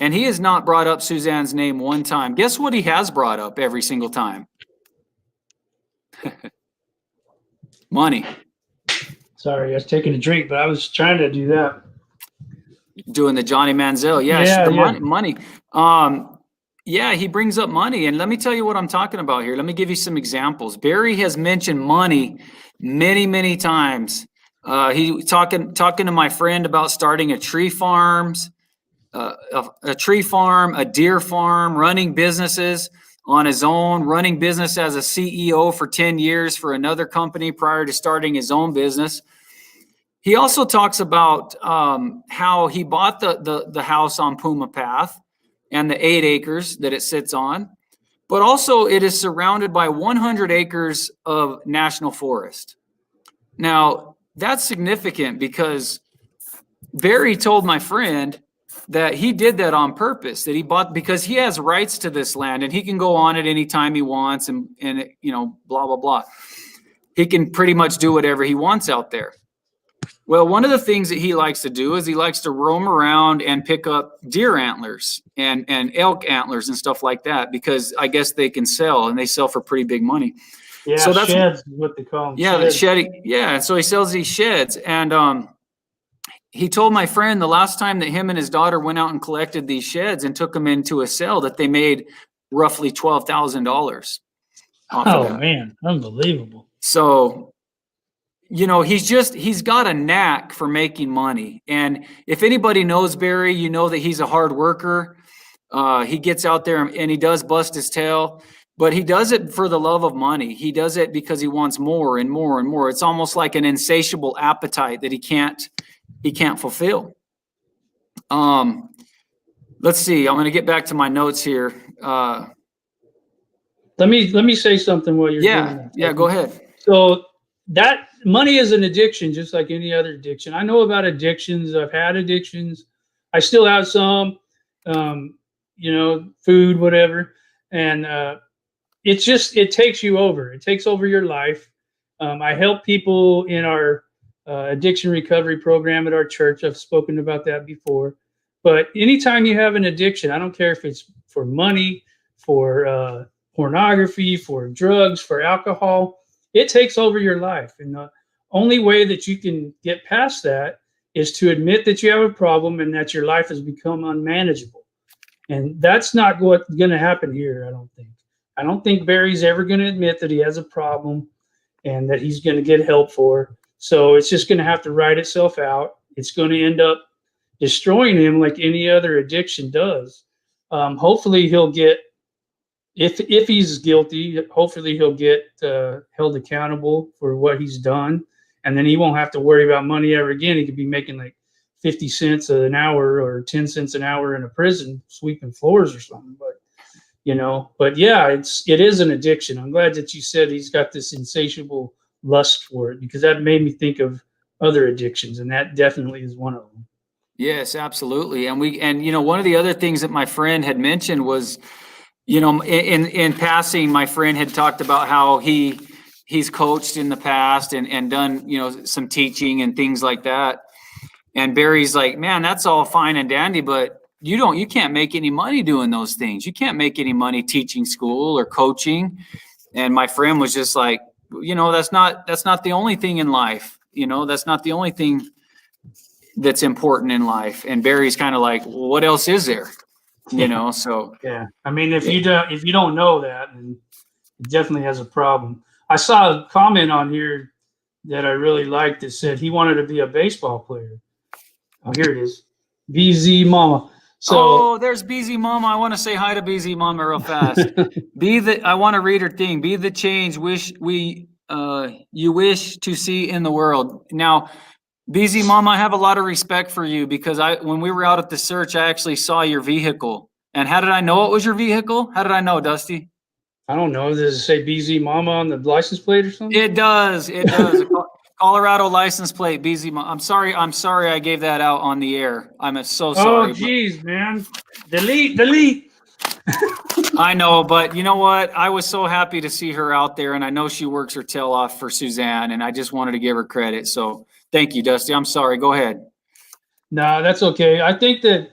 Speaker 2: And he has not brought up Suzanne's name one time. Guess what he has brought up every single time? Money.
Speaker 1: Sorry, I was taking a drink, but I was trying to do that.
Speaker 2: Doing the Johnny Manziel. Yeah, money. Yeah, he brings up money. And let me tell you what I'm talking about here. Let me give you some examples. Barry has mentioned money many, many times. He talking to my friend about starting a tree farm, a deer farm, running businesses on his own, running business as a CEO for 10 years for another company prior to starting his own business. He also talks about how he bought the house on Puma Path and the 8 acres that it sits on, but also it is surrounded by 100 acres of national forest. Now, that's significant because Barry told my friend that he did that on purpose, that he bought because he has rights to this land and he can go on it anytime he wants and blah, blah, blah. He can pretty much do whatever he wants out there. Well, one of the things that he likes to do is he likes to roam around and pick up deer antlers and elk antlers and stuff like that, because I guess they can sell and they sell for pretty big money.
Speaker 1: Yeah, so that's sheds is what they call them.
Speaker 2: Yeah, sheds. The shedding. Yeah, so he sells these sheds. And he told my friend the last time that him and his daughter went out and collected these sheds and took them into a sale that they made roughly $12,000.
Speaker 1: Oh, man, unbelievable.
Speaker 2: So, he's got a knack for making money. And if anybody knows Barry, you know that he's a hard worker. He gets out there and he does bust his tail, but he does it for the love of money. He does it because he wants more and more and more. It's almost like an insatiable appetite that he can't fulfill. Let's see. I'm going to get back to my notes here.
Speaker 1: Let me say something while you're doing that.
Speaker 2: Yeah, go ahead.
Speaker 1: So that money is an addiction, just like any other addiction. I know about addictions. I've had addictions. I still have some, food, whatever. And it takes you over. It takes over your life. I help people in our addiction recovery program at our church. I've spoken about that before. But anytime you have an addiction, I don't care if it's for money, for pornography, for drugs, for alcohol, it takes over your life. And the only way that you can get past that is to admit that you have a problem and that your life has become unmanageable. And that's not what's going to happen here, I don't think. I don't think Barry's ever going to admit that he has a problem and that he's going to get help for. So it's just going to have to write itself out. It's going to end up destroying him like any other addiction does. Hopefully he'll get, if he's guilty, hopefully he'll get held accountable for what he's done. And then he won't have to worry about money ever again. He could be making like 50 cents an hour or 10 cents an hour in a prison sweeping floors or something. But yeah, it is an addiction. I'm glad that you said he's got this insatiable lust for it, because that made me think of other addictions, and that definitely is one of them.
Speaker 2: Yes, absolutely. And one of the other things that my friend had mentioned was, in passing, my friend had talked about how he's coached in the past and done, some teaching and things like that. And Barry's like, man, that's all fine and dandy, but you can't make any money doing those things. You can't make any money teaching school or coaching. And my friend was just like, that's not the only thing in life. That's not the only thing that's important in life. And Barry's kind of like, well, what else is there? So
Speaker 1: yeah. I mean, if you don't know that, then it definitely has a problem. I saw a comment on here that I really liked that said he wanted to be a baseball player. Oh, here it is. BZ Mama. So,
Speaker 2: there's BZ Mama. I want to say hi to BZ Mama real fast. I want to read her thing. Be the change you wish to see in the world. Now, BZ Mama, I have a lot of respect for you, because when we were out at the search, I actually saw your vehicle. And how did I know it was your vehicle? How did I know, Dusty?
Speaker 1: I don't know. Does it say BZ Mama on the license plate or something?
Speaker 2: It does. It does. Colorado license plate, BZ Mama. I'm sorry I gave that out on the air. I'm so sorry.
Speaker 1: Oh, geez, man. Delete.
Speaker 2: I know, but you know what? I was so happy to see her out there, and I know she works her tail off for Suzanne, and I just wanted to give her credit. So Thank you, Dusty. I'm sorry. Go ahead.
Speaker 1: No, that's okay. I think that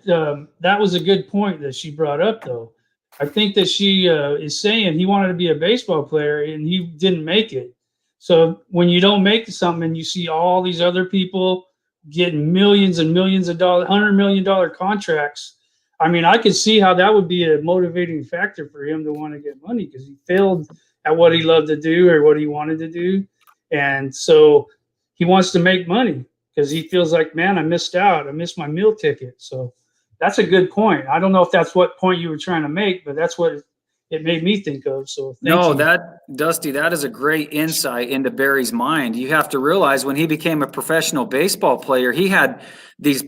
Speaker 1: that was a good point that she brought up, though. I think that she is saying he wanted to be a baseball player and he didn't make it. So when you don't make something and you see all these other people getting millions and millions of dollars, $100 million contracts, I mean, I could see how that would be a motivating factor for him to want to get money because he failed at what he loved to do or what he wanted to do. And so he wants to make money because he feels like, man, I missed out. I missed my meal ticket. So that's a good point. I don't know if that's what point you were trying to make, but that's what it made me think of. So thank you.
Speaker 2: Dusty, that is a great insight into Barry's mind. You have to realize when he became a professional baseball player, he had these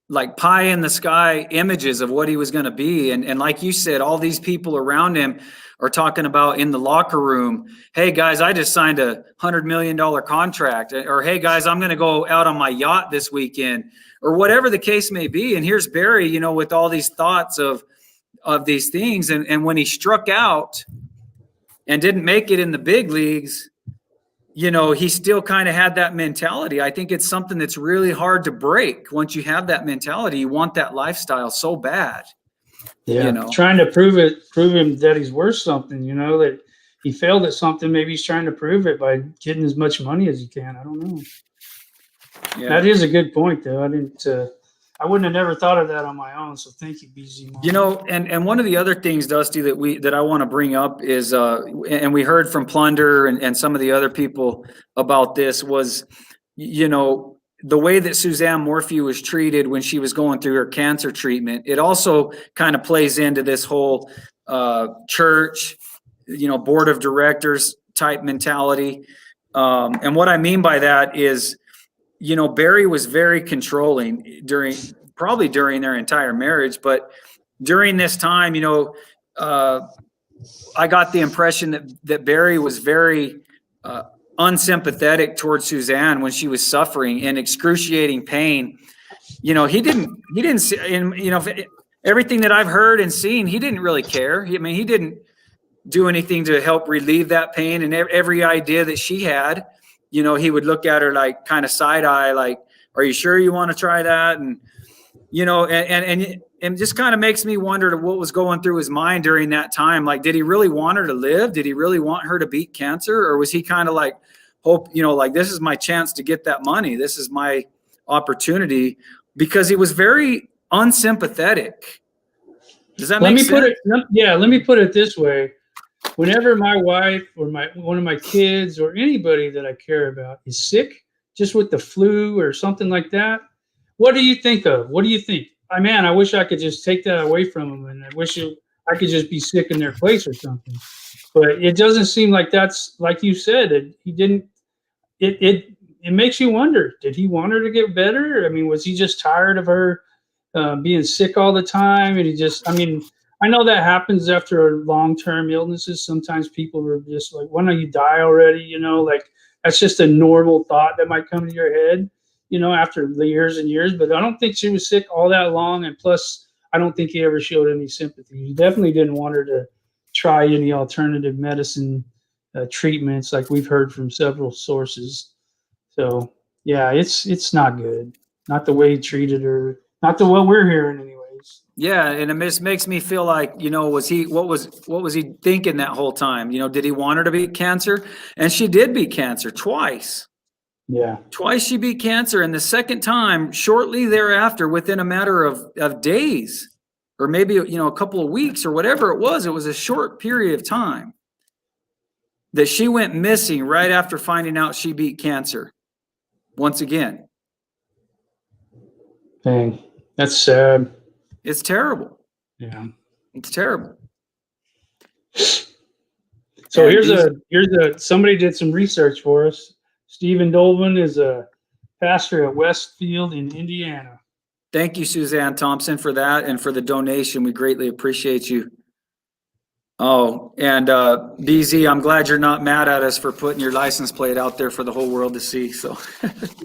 Speaker 2: like pie in the sky images of what he was going to be. And like you said, all these people around him are talking about in the locker room, hey guys, I just signed a $100 million contract, or hey guys, I'm going to go out on my yacht this weekend, or whatever the case may be. And here's Barry, you know, with all these thoughts of these things. And when he struck out and didn't make it in the big leagues, you know, he still kind of had that mentality. I think it's something that's really hard to break. Once you have that mentality, you want that lifestyle so bad.
Speaker 1: Yeah,
Speaker 2: you know,
Speaker 1: trying to prove him that he's worth something, you know, that he failed at something. Maybe he's trying to prove it by getting as much money as he can. I don't know. Yeah. That is a good point, though. I wouldn't have never thought of that on my own. So thank you, BZ.
Speaker 2: You know, and one of the other things, Dusty, that I want to bring up is, and we heard from Plunder and some of the other people about this was, you know, the way that Suzanne Morphew was treated when she was going through her cancer treatment. It also kind of plays into this whole church, you know, board of directors type mentality. And what I mean by that is, you know, Barry was very controlling probably during their entire marriage, but during this time, you know, I got the impression that Barry was very unsympathetic towards Suzanne when she was suffering in excruciating pain. You know, he didn't see, and you know, everything that I've heard and seen, he didn't really care. I mean, he didn't do anything to help relieve that pain. And every idea that she had, you know, he would look at her like kind of side eye, like, are you sure you want to try that? And, you know, and just kind of makes me wonder what was going through his mind during that time. Like, did he really want her to live? Did he really want her to beat cancer? Or was he kind of like, hope, you know, like, this is my chance to get that money. This is my opportunity, because he was very unsympathetic. Does that make sense?
Speaker 1: Let me put it this way. Whenever my wife or one of my kids or anybody that I care about is sick, just with the flu or something like that, what do you think of? What do you think? I wish I could just take that away from them, and I wish I could just be sick in their place or something. But it doesn't seem like that's, like you said, he didn't. It makes you wonder, did he want her to get better? I mean, was he just tired of her being sick all the time? And he just, I know that happens after long-term illnesses. Sometimes people are just like, why don't you die already? You know, like, that's just a normal thought that might come to your head, you know, after the years and years. But I don't think she was sick all that long. And plus, I don't think he ever showed any sympathy. He definitely didn't want her to try any alternative medicine treatments, like we've heard from several sources. So, yeah, it's not good. Not the way he treated her. Not the way we're hearing anyways.
Speaker 2: Yeah, and it makes me feel like, you know, what was he thinking that whole time? You know, did he want her to beat cancer? And she did beat cancer twice.
Speaker 1: Yeah.
Speaker 2: Twice she beat cancer, and the second time, shortly thereafter, within a matter of days, or maybe, you know, a couple of weeks or whatever it was a short period of time that she went missing right after finding out she beat cancer once again.
Speaker 1: Dang, that's sad.
Speaker 2: It's terrible.
Speaker 1: Yeah.
Speaker 2: It's terrible.
Speaker 1: So here's somebody did some research for us. Stephen Dolvin is a pastor at Westfield in Indiana.
Speaker 2: Thank you, Suzanne Thompson, for that and for the donation. We greatly appreciate you. Oh, and BZ, I'm glad you're not mad at us for putting your license plate out there for the whole world to see. So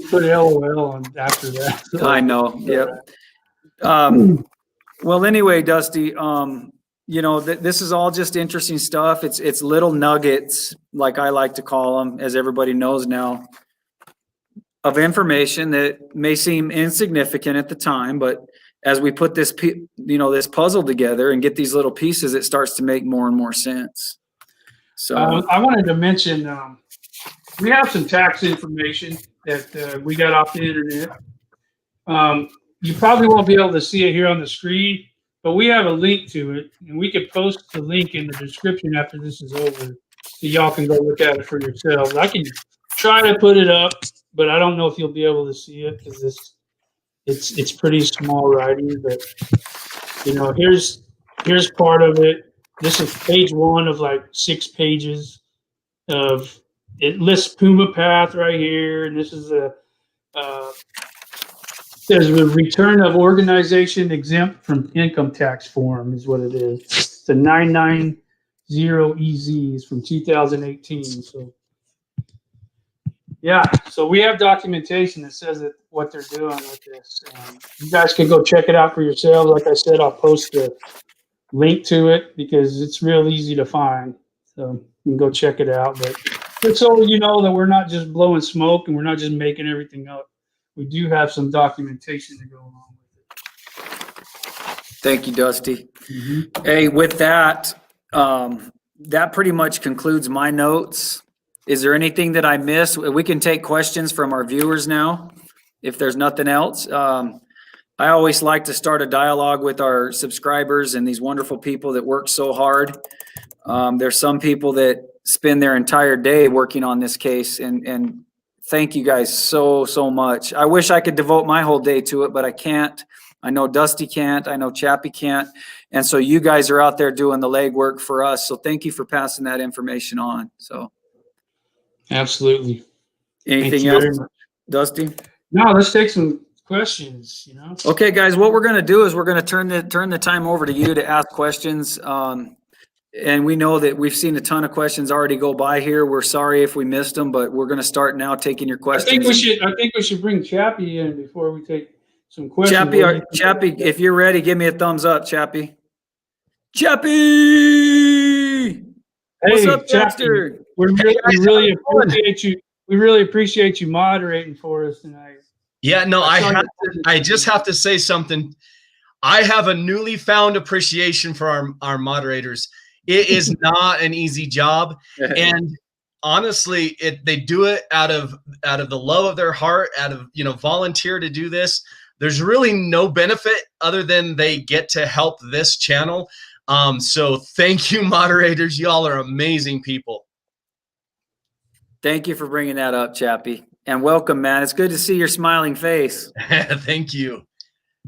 Speaker 1: put LOL on after that.
Speaker 2: I know. Yep. Well, anyway, Dusty, you know, this is all just interesting stuff. It's little nuggets, like I like to call them, as everybody knows now, of information that may seem insignificant at the time, but as we put this, this puzzle together and get these little pieces, it starts to make more and more sense. So
Speaker 1: I wanted to mention, we have some tax information that we got off the internet. You probably won't be able to see it here on the screen, but we have a link to it, and we could post the link in the description after this is over, so y'all can go look at it for yourselves. I can try to put it up, but I don't know if you'll be able to see it because it's pretty small writing. But here's part of it. This is page 1 of like 6 pages of it. Lists Puma path right here, and this is there's a return of organization exempt from income tax form is what it is. It's a 990EZ is from 2018. So yeah, so we have documentation that says that what they're doing with this. You guys can go check it out for yourselves. Like I said, I'll post the link to it because it's real easy to find. So you can go check it out. But just so you know that we're not just blowing smoke and we're not just making everything up. We do have some documentation to go along with it.
Speaker 2: Thank you, Dusty.
Speaker 1: Mm-hmm.
Speaker 2: Hey, with that, that pretty much concludes my notes. Is there anything that I missed? We can take questions from our viewers now, if there's nothing else. I always like to start a dialogue with our subscribers and these wonderful people that work so hard. There's some people that spend their entire day working on this case, and thank you guys so much. I wish I could devote my whole day to it, but I can't. I know Dusty can't. I know Chappy can't. And so you guys are out there doing the legwork for us. So thank you for passing that information on. So
Speaker 1: absolutely.
Speaker 2: Anything else, Dusty?
Speaker 1: No, let's take some questions.
Speaker 2: Okay, guys. What we're going to do is we're going to turn the time over to you to ask questions. And we know that we've seen a ton of questions already go by here. We're sorry if we missed them, but we're going to start now taking your questions.
Speaker 1: I think we should bring Chappy in before we take some questions.
Speaker 2: Chappy, if you're ready, give me a thumbs up, Chappy. Chappy! What's up, Chapter?
Speaker 1: We really appreciate you. We really appreciate you moderating for us tonight.
Speaker 3: Yeah, no, I just have to say something. I have a newly found appreciation for our moderators. It is not an easy job, and honestly, they do it out of the love of their heart, out of volunteer to do this. There's really no benefit other than they get to help this channel. So thank you, moderators. Y'all are amazing people.
Speaker 2: Thank you for bringing that up, Chappy, and welcome, man. It's good to see your smiling face.
Speaker 3: Thank you.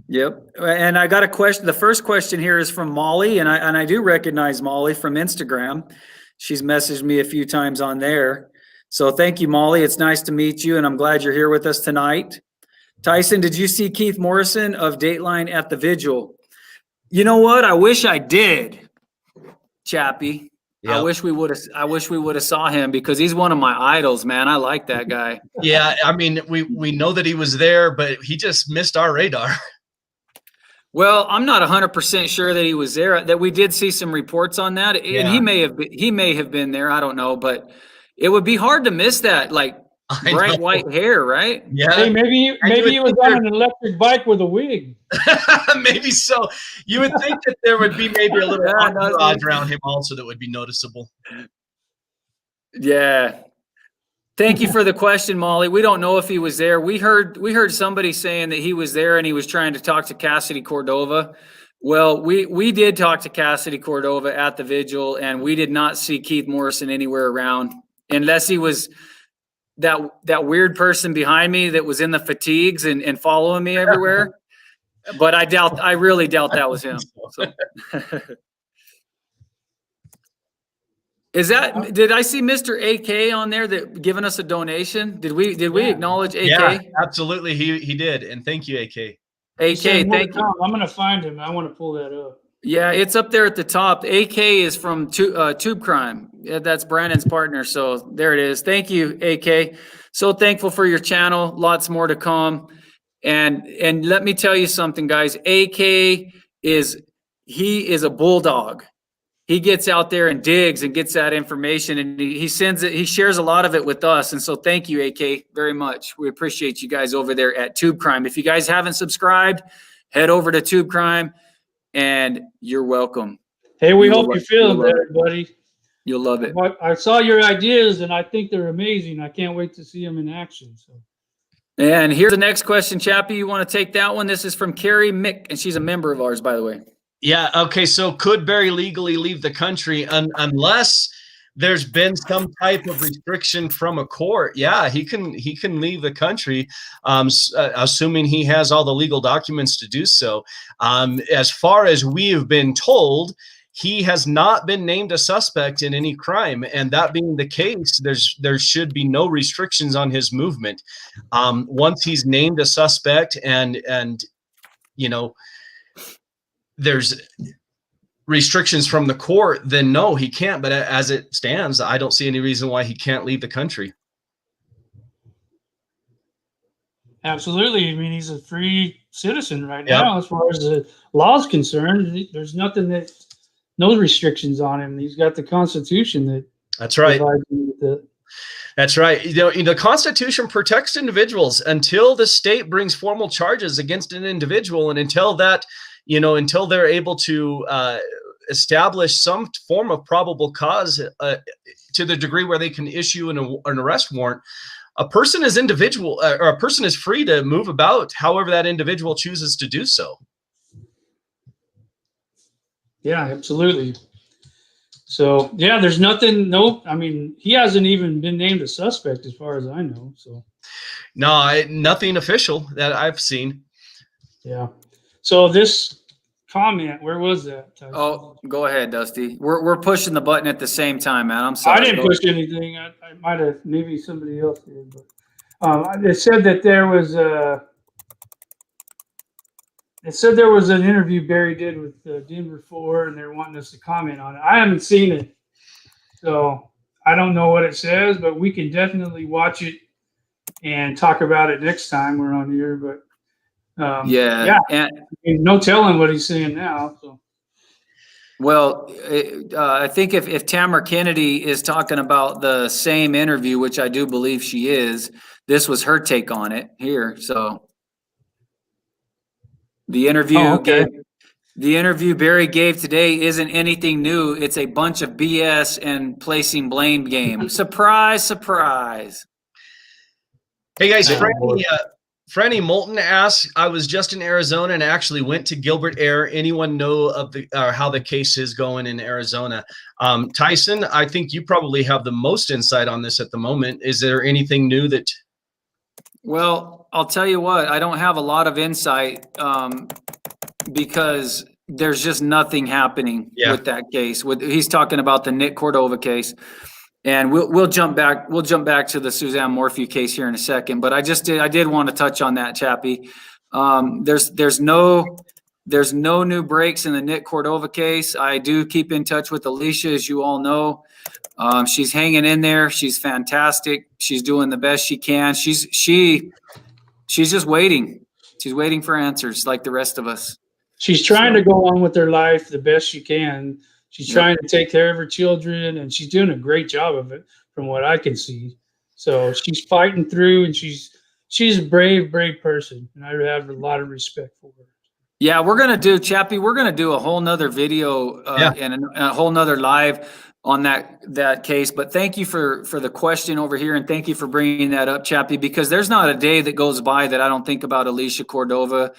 Speaker 2: Yep. And I got a question. The first question here is from Molly, and I do recognize Molly from Instagram. She's messaged me a few times on there. So thank you, Molly. It's nice to meet you, and I'm glad you're here with us tonight. Tyson, did you see Keith Morrison of Dateline at the Vigil? You know what? I wish I did, Chappy. Yep. I wish we would have saw him because he's one of my idols, man. I like that guy.
Speaker 3: Yeah, I mean, we know that he was there, but he just missed our radar.
Speaker 2: Well, I'm not 100% sure that he was there. That we did see some reports on that, and he may have been there. I don't know, but it would be hard to miss that, like bright white hair, right?
Speaker 1: Yeah. Hey, maybe he was on an electric bike with a wig.
Speaker 3: Maybe so. You would think that there would be maybe a little entourage around him also that would be noticeable.
Speaker 2: Yeah. Thank you for the question, Molly. We don't know if he was there. We heard somebody saying that he was there and he was trying to talk to Cassidy Cordova. Well, we did talk to Cassidy Cordova at the Vigil, and we did not see Keith Morrison anywhere around, unless he was that weird person behind me that was in the fatigues and following me everywhere. But I really doubt that was him. So. Did I see Mr. AK on there that giving us a donation? Did we acknowledge AK?
Speaker 3: Yeah, absolutely. He did. And thank you, AK.
Speaker 2: AK, thank you.
Speaker 1: I'm going to find him. I want to pull that up.
Speaker 2: Yeah, it's up there at the top. AK is from Tube Crime. Yeah, that's Brandon's partner. So there it is. Thank you, AK. So thankful for your channel. Lots more to come. And let me tell you something, guys. AK is a bulldog. he gets out there and digs and gets that information, and he sends it. He shares a lot of it with us. And so thank you, AK, very much. We appreciate you guys over there at Tube Crime. If you guys haven't subscribed, head over to Tube Crime, and you're welcome.
Speaker 1: Hey, we hope you're feeling better, buddy.
Speaker 2: You'll love it.
Speaker 1: I saw your ideas, and I think they're amazing. I can't wait to see them in action. So.
Speaker 2: And here's the next question, Chappie. You want to take that one? This is from Carrie Mick, and she's a member of ours, by the way.
Speaker 3: Yeah. Okay. So could Barry legally leave the country unless there's been some type of restriction from a court? Yeah, he can leave the country, assuming he has all the legal documents to do so. As far as we have been told, he has not been named a suspect in any crime, and that being the case, there should be no restrictions on his movement. Once he's named a suspect, and there's restrictions from the court, then no, he can't. But as it stands, I don't see any reason why he can't leave the country.
Speaker 1: Absolutely. I mean, he's a free citizen right now, as far as the law is concerned. There's nothing that. No restrictions on him. He's got the Constitution
Speaker 3: that's right.
Speaker 1: That.
Speaker 3: That's right. The Constitution protects individuals until the state brings formal charges against an individual, and until they're able to establish some form of probable cause to the degree where they can issue an arrest warrant. A person is free to move about however that individual chooses to do so.
Speaker 1: Yeah, absolutely. So, yeah, there's nothing. No, I mean, he hasn't even been named a suspect as far as I know. So,
Speaker 3: no, nothing official that I've seen.
Speaker 1: Yeah. So this comment, where was that, Tyson?
Speaker 2: Oh, go ahead, Dusty. We're pushing the button at the same time, man. I'm sorry.
Speaker 1: I didn't push anything. I might have. Maybe somebody else did. But it said that there was a. It said there was an interview Barry did with Denver 4, and they're wanting us to comment on it. I haven't seen it, so I don't know what it says, but we can definitely watch it and talk about it next time we're on here. But
Speaker 2: yeah.
Speaker 1: And no telling what he's saying now. So.
Speaker 2: Well, I think if Tamara Kennedy is talking about the same interview, which I do believe she is, this was her take on it here. So. The interview Barry gave today isn't anything new. It's a bunch of BS and placing blame game. Surprise, surprise.
Speaker 3: Hey guys, Franny Moulton asks, I was just in Arizona and actually went to Gilbert Air. Anyone know of how the case is going in Arizona? Tyson, I think you probably have the most insight on this at the moment. Is there anything new that...
Speaker 2: Well, I'll tell you what, I don't have a lot of insight because there's just nothing happening with that case. He's talking about the Nick Cordova case, and we'll jump back. We'll jump back to the Suzanne Morphew case here in a second. But I did want to touch on that, Chappie. There's no new breaks in the Nick Cordova case. I do keep in touch with Alicia, as you all know. She's hanging in there. She's fantastic. She's doing the best she can. She's just waiting. She's waiting for answers like the rest of us.
Speaker 1: She's trying to go on with her life the best she can. She's trying to take care of her children, and she's doing a great job of it from what I can see. So she's fighting through, and she's a brave person, and I have a lot of respect for her.
Speaker 2: Yeah, we're going to do a whole nother video and a whole nother live on that case. But thank you for the question over here, and thank you for bringing that up, Chappie, because there's not a day that goes by that I don't think about Alicia Cordova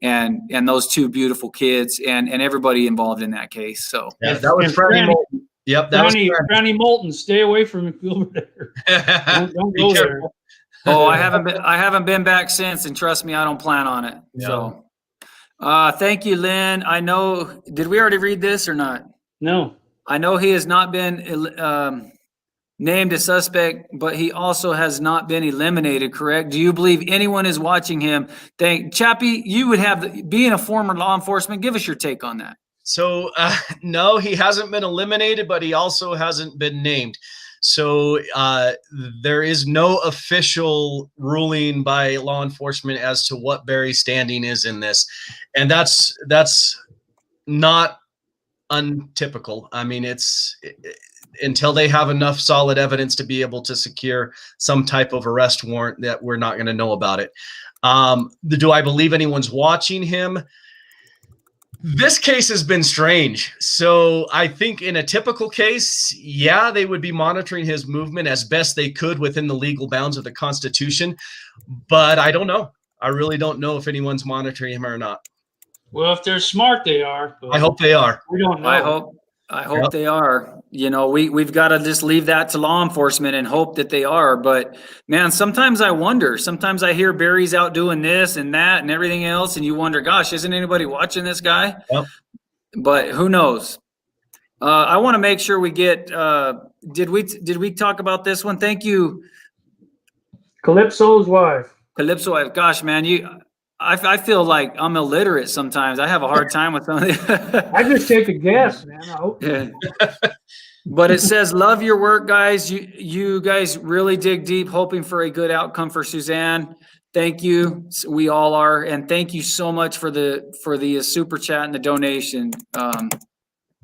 Speaker 2: and those two beautiful kids and everybody involved in that case. So
Speaker 3: that was Franny Moulton. Yep, that was
Speaker 1: Franny Moulton. Stay away from Gilbert Air. Don't go there.
Speaker 2: Oh, I haven't been back since, and trust me, I don't plan on it. Yeah. So thank you, Lynn. I know, did we already read this or not?
Speaker 1: No.
Speaker 2: I know he has not been named a suspect, but he also has not been eliminated, correct? Do you believe anyone is watching him? Chappie, you would have, being a former law enforcement, give us your take on that.
Speaker 3: So, no, he hasn't been eliminated, but he also hasn't been named. So there is no official ruling by law enforcement as to what Barry's standing is in this. And that's not untypical. I mean, until they have enough solid evidence to be able to secure some type of arrest warrant, that we're not going to know about it. Do I believe anyone's watching him? This case has been strange. So I think in a typical case, yeah, they would be monitoring his movement as best they could within the legal bounds of the Constitution. But I don't know. I really don't know if anyone's monitoring him or not.
Speaker 1: Well, if they're smart, they are.
Speaker 3: I hope they are.
Speaker 1: We don't know.
Speaker 2: I hope they are. You know, we've got to just leave that to law enforcement and hope that they are. But man, sometimes I wonder. Sometimes I hear Barry's out doing this and that and everything else, and you wonder, gosh, isn't anybody watching this guy?
Speaker 3: Yep.
Speaker 2: But who knows? I want to make sure we get. Did we talk about this one? Thank you,
Speaker 1: Calypso's wife.
Speaker 2: Calypso wife. Gosh, man, I feel like I'm illiterate sometimes. I have a hard time with some of the.
Speaker 1: I just take a guess, man. I hope.
Speaker 2: Yeah. But it says, love your work, guys. You guys really dig deep, hoping for a good outcome for Suzanne. Thank you. We all are. And thank you so much for the super chat and the donation.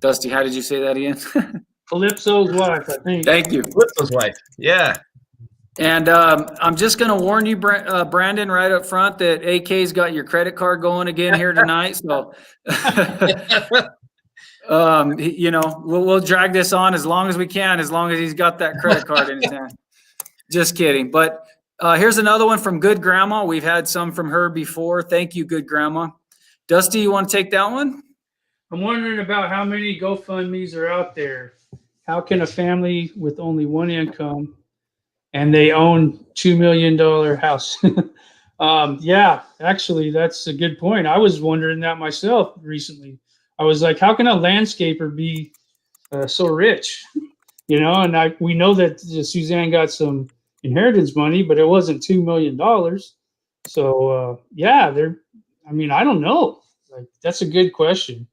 Speaker 2: Dusty, how did you say that again?
Speaker 1: Calypso's wife, I think.
Speaker 2: Thank you.
Speaker 3: Calypso's wife. Yeah.
Speaker 2: And I'm just going to warn you, Brandon, right up front that AK's got your credit card going again here tonight. So, you know, we'll drag this on as long as we can, as long as he's got that credit card in his hand. Just kidding. But here's another one from Good Grandma. We've had some from her before. Thank you, Good Grandma. Dusty, you want to take that one?
Speaker 1: I'm wondering about how many GoFundMes are out there. How can a family with only one income and they own $2 million house? Yeah, actually, that's a good point. I was wondering that myself recently. I was like, how can a landscaper be so rich? You know, and we know that Suzanne got some inheritance money, but it wasn't $2 million. So, yeah, I mean, I don't know. Like, that's a good question.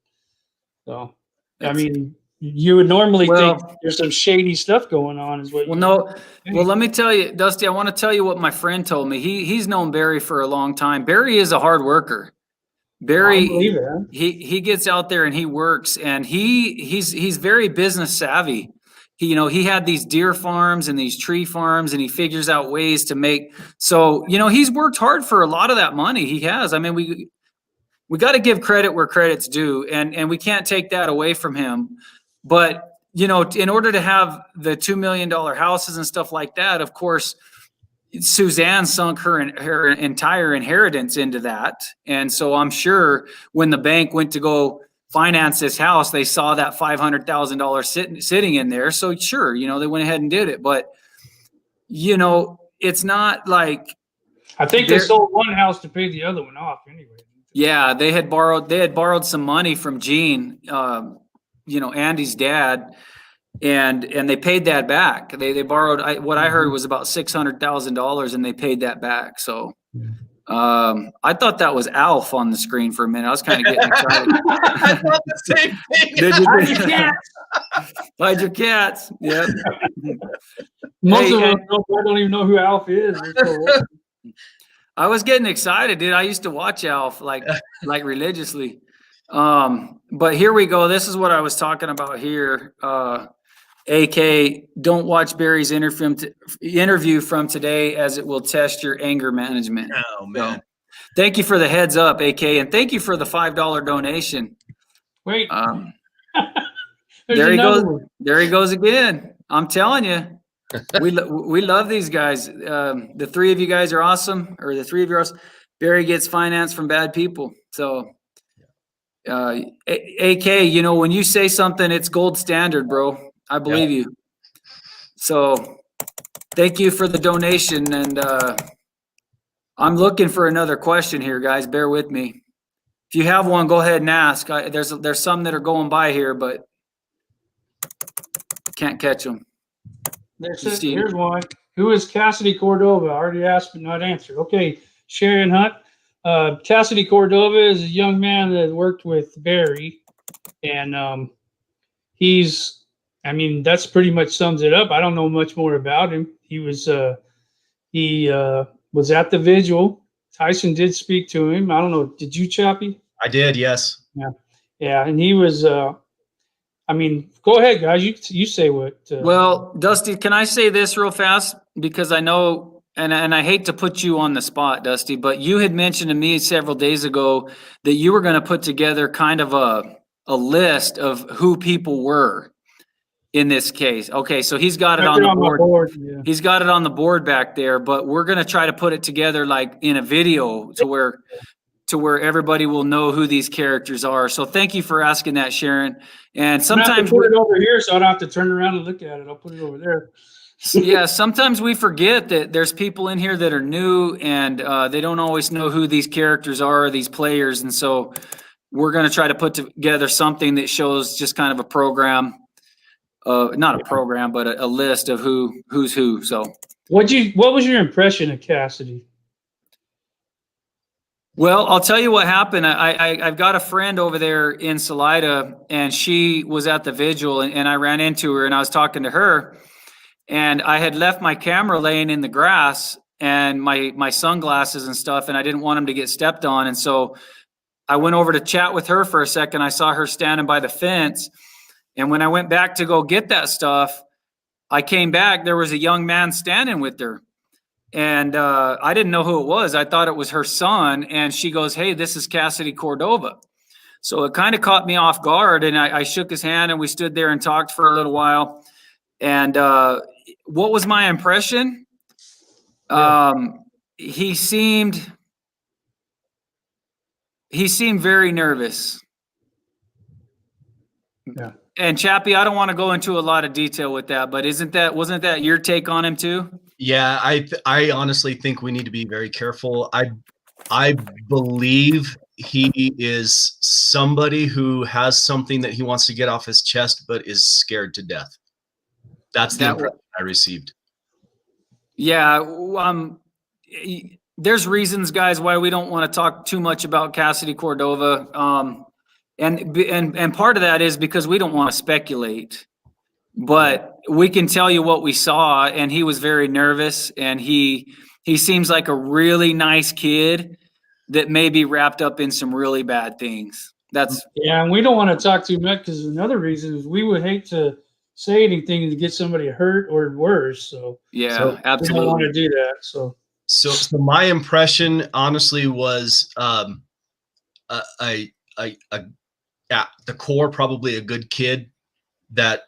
Speaker 1: So, I mean, you would normally think there's some shady stuff going on, is what.
Speaker 2: Well, let me tell you, Dusty. I want to tell you what my friend told me. He's known Barry for a long time. Barry is a hard worker. Barry, he gets out there and he works, and he's very business savvy. He had these deer farms and these tree farms, and he figures out ways to make. So, he's worked hard for a lot of that money. He has. I mean, we got to give credit where credit's due, and we can't take that away from him. But, in order to have the $2 million houses and stuff like that, of course, Suzanne sunk her entire inheritance into that. And so I'm sure when the bank went to go finance this house, they saw that $500,000 sitting in there. So sure, they went ahead and did it. But, it's not like.
Speaker 1: I think they sold one house to pay the other one off anyway.
Speaker 2: Yeah, they had borrowed some money from Gene, Andy's dad, and they paid that back. They borrowed, what I heard was about $600,000, and they paid that back. So I thought that was Alf on the screen for a minute. I was kind of getting excited.
Speaker 3: I thought the same thing.
Speaker 1: Hide your cats.
Speaker 2: Hide your cats. Yep.
Speaker 1: Most of them I don't even know who Alf is.
Speaker 2: I was getting excited, dude. I used to watch Alf like religiously. But here we go. This is what I was talking about here. AK, don't watch Barry's interview from today, as it will test your anger management.
Speaker 3: Oh, man.
Speaker 2: So, thank you for the heads up, AK, and thank you for the $5 donation.
Speaker 1: Wait.
Speaker 2: There he goes. There he goes again. I'm telling you. We love these guys. The three of you guys are awesome, or the three of you are awesome. Barry gets finance from bad people. So, AK, when you say something, it's gold standard, bro. I believe you. So, thank you for the donation, and I'm looking for another question here, guys. Bear with me. If you have one, go ahead and ask. There's some that are going by here, but can't catch them.
Speaker 1: Here's one. Who is Cassidy Cordova? I already asked but not answered. Okay, Sharon Hunt. Cassidy Cordova is a young man that worked with Barry, and that's pretty much sums it up. I don't know much more about him. He was at the vigil. Tyson did speak to him. I don't know. Did you, Chappy?
Speaker 3: I did, yes.
Speaker 1: Yeah, and he was I mean, go ahead, guys. You say what.
Speaker 2: Well, Dusty, can I say this real fast? Because I know, and I hate to put you on the spot, Dusty, but you had mentioned to me several days ago that you were going to put together kind of a list of who people were in this case. Okay, so he's got it on the board.
Speaker 1: Yeah.
Speaker 2: He's got it on the board back there, but we're going to try to put it together like in a video to where everybody will know who these characters are. So thank you for asking that, Sharon. And sometimes
Speaker 1: put it over here, so I don't have to turn around and look at it. I'll put it over there.
Speaker 2: Yeah, sometimes we forget that there's people in here that are new and they don't always know who these characters are, these players. And so we're going to try to put together something that shows just kind of a program, not a program, but a list of who's who. So
Speaker 1: what was your impression of Cassidy?
Speaker 2: Well, I'll tell you what happened. I've got a friend over there in Salida, and she was at the vigil, and I ran into her, and I was talking to her, and I had left my camera laying in the grass and my sunglasses and stuff, and I didn't want them to get stepped on, and so I went over to chat with her for a second. I saw her standing by the fence, and when I went back to go get that stuff, I came back. There was a young man standing with her. And I didn't know who it was. I thought it was her son. And she goes, "Hey, this is Cassidy Cordova." So it kind of caught me off guard. And I shook his hand and we stood there and talked for a little while. And what was my impression?
Speaker 1: Yeah.
Speaker 2: He seemed very nervous.
Speaker 1: Yeah.
Speaker 2: And Chappy, I don't want to go into a lot of detail with that, but wasn't that your take on him too?
Speaker 3: Yeah, I honestly think we need to be very careful. I believe he is somebody who has something that he wants to get off his chest, but is scared to death. That's the impression I received.
Speaker 2: Yeah, there's reasons, guys, why we don't want to talk too much about Cassidy Cordova, and part of that is because we don't want to speculate. But we can tell you what we saw, and he was very nervous, and he seems like a really nice kid that may be wrapped up in some really bad things.
Speaker 1: And we don't want to talk too much because another reason is we would hate to say anything to get somebody hurt or worse. So
Speaker 2: absolutely,
Speaker 1: we don't want to do that. So
Speaker 3: my impression, honestly, was at the core probably a good kid that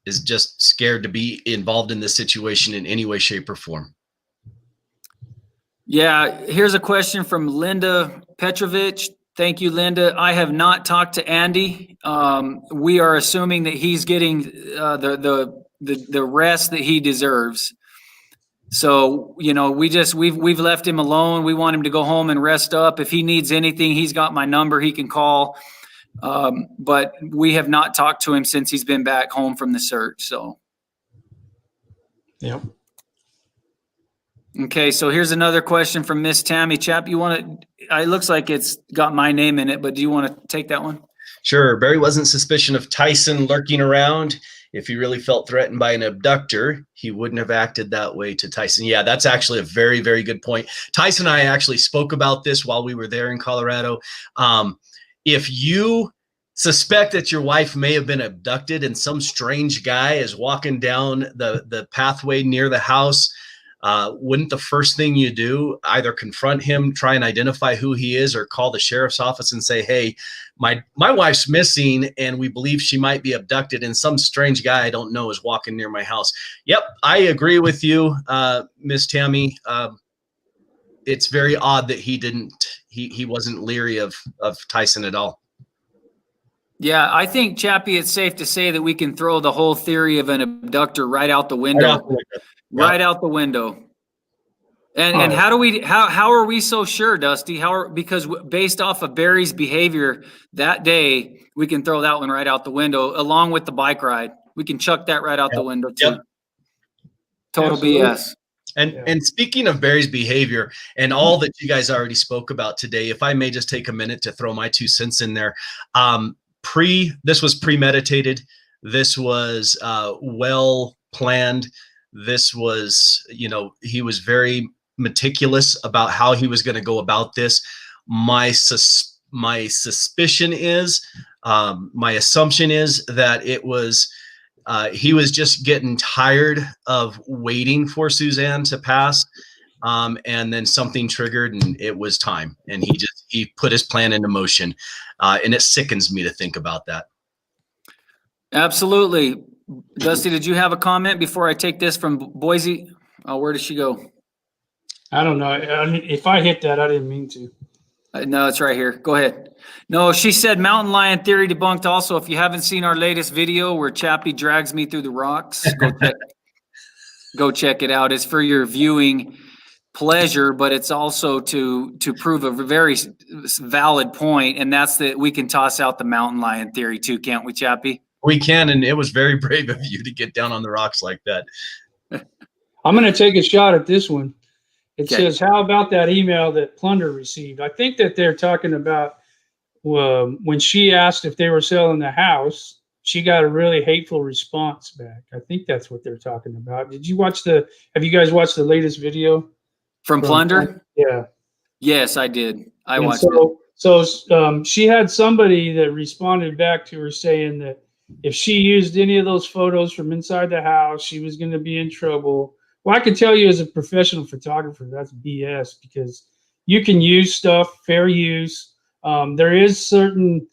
Speaker 3: is just scared to be involved in this situation in any way, shape, or form.
Speaker 2: Yeah, here's a question from Linda Petrovich. Thank you, Linda. I have not talked to Andy. We are assuming that he's getting the rest that he deserves. So, we've left him alone. We want him to go home and rest up. If he needs anything, he's got my number. He can call. But we have not talked to him since he's been back home from the search. So,
Speaker 1: yep.
Speaker 2: Okay, so here's another question from Miss Tammy. Chap, it looks like it's got my name in it, but do you want to take that one?
Speaker 3: Sure. Barry wasn't suspicious of Tyson lurking around. If he really felt threatened by an abductor, he wouldn't have acted that way to Tyson. Yeah, that's actually a very, very good point. Tyson and I actually spoke about this while we were there in Colorado. If you suspect that your wife may have been abducted and some strange guy is walking down the pathway near the house, wouldn't the first thing you do either confront him, try and identify who he is, or call the sheriff's office and say, "Hey, my wife's missing and we believe she might be abducted and some strange guy I don't know is walking near my house"? Yep, I agree with you, Miss Tammy. It's very odd that he wasn't leery of Tyson at all.
Speaker 2: Yeah, I think, Chappie, it's safe to say that we can throw the whole theory of an abductor right out the window. Right out the window. And how are we so sure, Dusty? Because based off of Barry's behavior that day, we can throw that one right out the window along with the bike ride. We can chuck that right out the window too.
Speaker 3: Yep.
Speaker 2: Total
Speaker 1: Absolutely.
Speaker 2: BS.
Speaker 3: And speaking of Barry's behavior and all that you guys already spoke about today, if I may just take a minute to throw my 2 cents in there. This was premeditated. This was well planned. This was, he was very meticulous about how he was going to go about this. My suspicion is My assumption is that it was he was just getting tired of waiting for Suzanne to pass, and then something triggered, and it was time, and he put his plan into motion, and it sickens me to think about that.
Speaker 2: Absolutely. Dusty, did you have a comment before I take this from Boise? Oh, where did she go?
Speaker 1: I don't know. If I hit that, I didn't mean to.
Speaker 2: No, it's right here. Go ahead. No, she said mountain lion theory debunked. Also, if you haven't seen our latest video where Chappy drags me through the rocks, go check it out. It's for your viewing pleasure, but it's also to prove a very valid point, and that's that we can toss out the mountain lion theory too, can't we, Chappy?
Speaker 3: We can, and it was very brave of you to get down on the rocks like that.
Speaker 1: I'm going to take a shot at this one. It says, how about that email that Plunder received? I think that they're talking about when she asked if they were selling the house, she got a really hateful response back. I think that's what they're talking about. Have you guys watched the latest video?
Speaker 2: From Plunder?
Speaker 1: Yeah.
Speaker 2: Yes, I did. I watched it.
Speaker 1: So she had somebody that responded back to her saying that if she used any of those photos from inside the house, she was going to be in trouble. Well, I can tell you as a professional photographer, that's BS, because you can use stuff, fair use. There is certain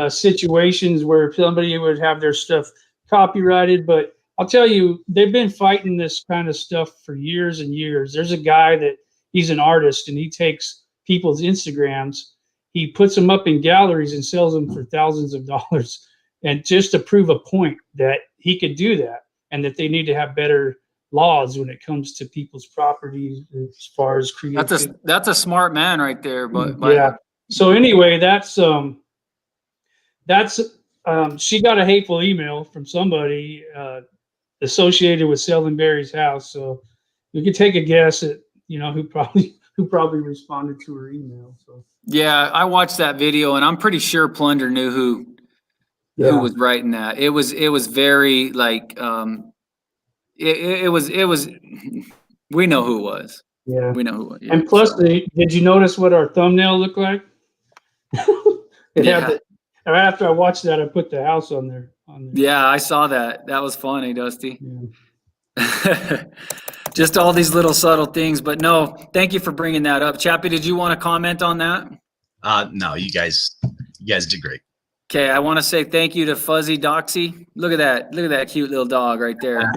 Speaker 1: situations where somebody would have their stuff copyrighted, but I'll tell you, they've been fighting this kind of stuff for years and years. There's a guy that he's an artist, and he takes people's Instagrams, he puts them up in galleries and sells them for thousands of dollars, and just to prove a point that he could do that and that they need to have better laws when it comes to people's properties as far as creativity.
Speaker 2: That's a smart man right there. But
Speaker 1: yeah. So anyway, that's she got a hateful email from somebody associated with selling Barry's house. So you could take a guess at who probably responded to her email. So
Speaker 2: yeah, I watched that video, and I'm pretty sure Plunder knew who was writing that. It was very like it was we know who it was.
Speaker 1: Yeah,
Speaker 2: we know who it was. Yeah,
Speaker 1: and plus, did you notice what our thumbnail looked like? Had right after I watched that, I put the house on there.
Speaker 2: Yeah, I saw that. That was funny, Dusty. Yeah. Just all these little subtle things, but no, thank you for bringing that up. Chappy, did you want to comment on that?
Speaker 3: No, you guys did great.
Speaker 2: Okay, I want to say thank you to Fuzzy Doxy. Look at that cute little dog right there.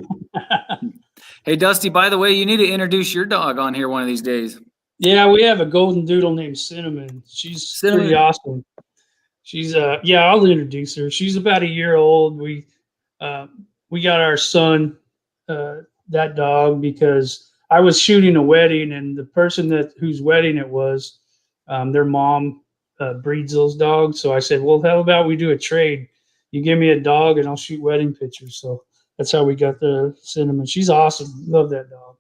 Speaker 2: Hey, Dusty, by the way, you need to introduce your dog on here one of these days.
Speaker 1: Yeah, we have a golden doodle named Cinnamon. She's pretty awesome. She's I'll introduce her. She's about a year old. We got our son that dog because I was shooting a wedding, and the person whose wedding it was, their mom breeds those dogs. So I said, well, how about we do a trade? You give me a dog and I'll shoot wedding pictures. So that's how we got the Cinnamon. She's awesome. Love that dog.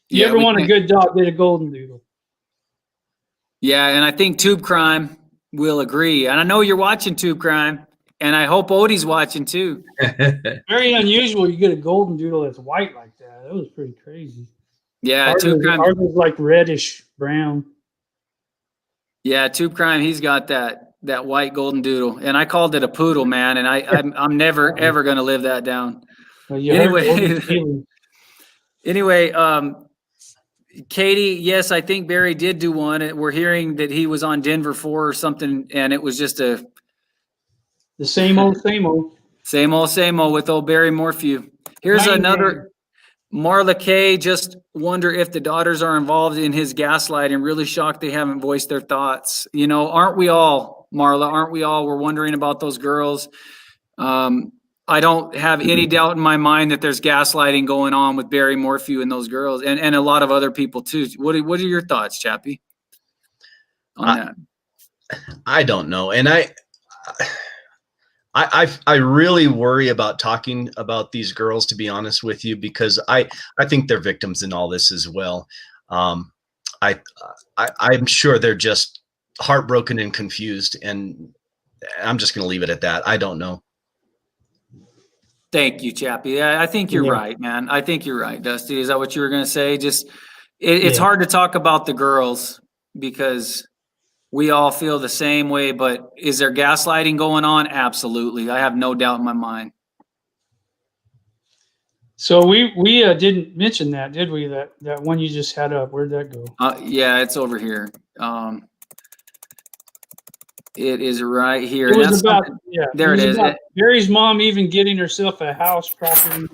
Speaker 1: If you ever want a good dog, get a golden doodle.
Speaker 2: Yeah, and I think Tube Crime will agree. And I know you're watching Tube Crime, and I hope Odie's watching too.
Speaker 1: Very unusual you get a golden doodle that's white like that. That was pretty crazy.
Speaker 2: Yeah, Tube Crime.
Speaker 1: Ours was like reddish brown.
Speaker 2: Yeah, Tube Crime, he's got that white golden doodle. And I called it a poodle, man, and I'm never ever gonna live that down.
Speaker 1: Well,
Speaker 2: anyway, Katie, yes, I think Barry did do one. We're hearing that he was on Denver 4 or something, and it was just the
Speaker 1: same old
Speaker 2: with old Barry Morphew. Here's another. Marla K, just wonder if the daughters are involved in his gaslighting. Really shocked they haven't voiced their thoughts. Aren't we all, Marla? Aren't we all? We're wondering about those girls. I don't have any doubt in my mind that there's gaslighting going on with Barry Morphew and those girls, and a lot of other people too. What are your thoughts, Chappy, on that?
Speaker 3: I don't know, and I really worry about talking about these girls, to be honest with you, because I think they're victims in all this as well. I'm sure they're just heartbroken and confused, and I'm just going to leave it at that. I don't know.
Speaker 2: Thank you, Chappy. I think you're right, man. I think you're right, Dusty. Is that what you were going to say? Just it's hard to talk about the girls because We all feel the same way, but is there gaslighting going on? Absolutely. I have no doubt in my mind.
Speaker 1: So we didn't mention that, did we? That one you just had up. Where'd that go?
Speaker 2: Yeah, it's over here. It is right here.
Speaker 1: It was about
Speaker 2: there it is.
Speaker 1: Barry's mom even getting herself a house property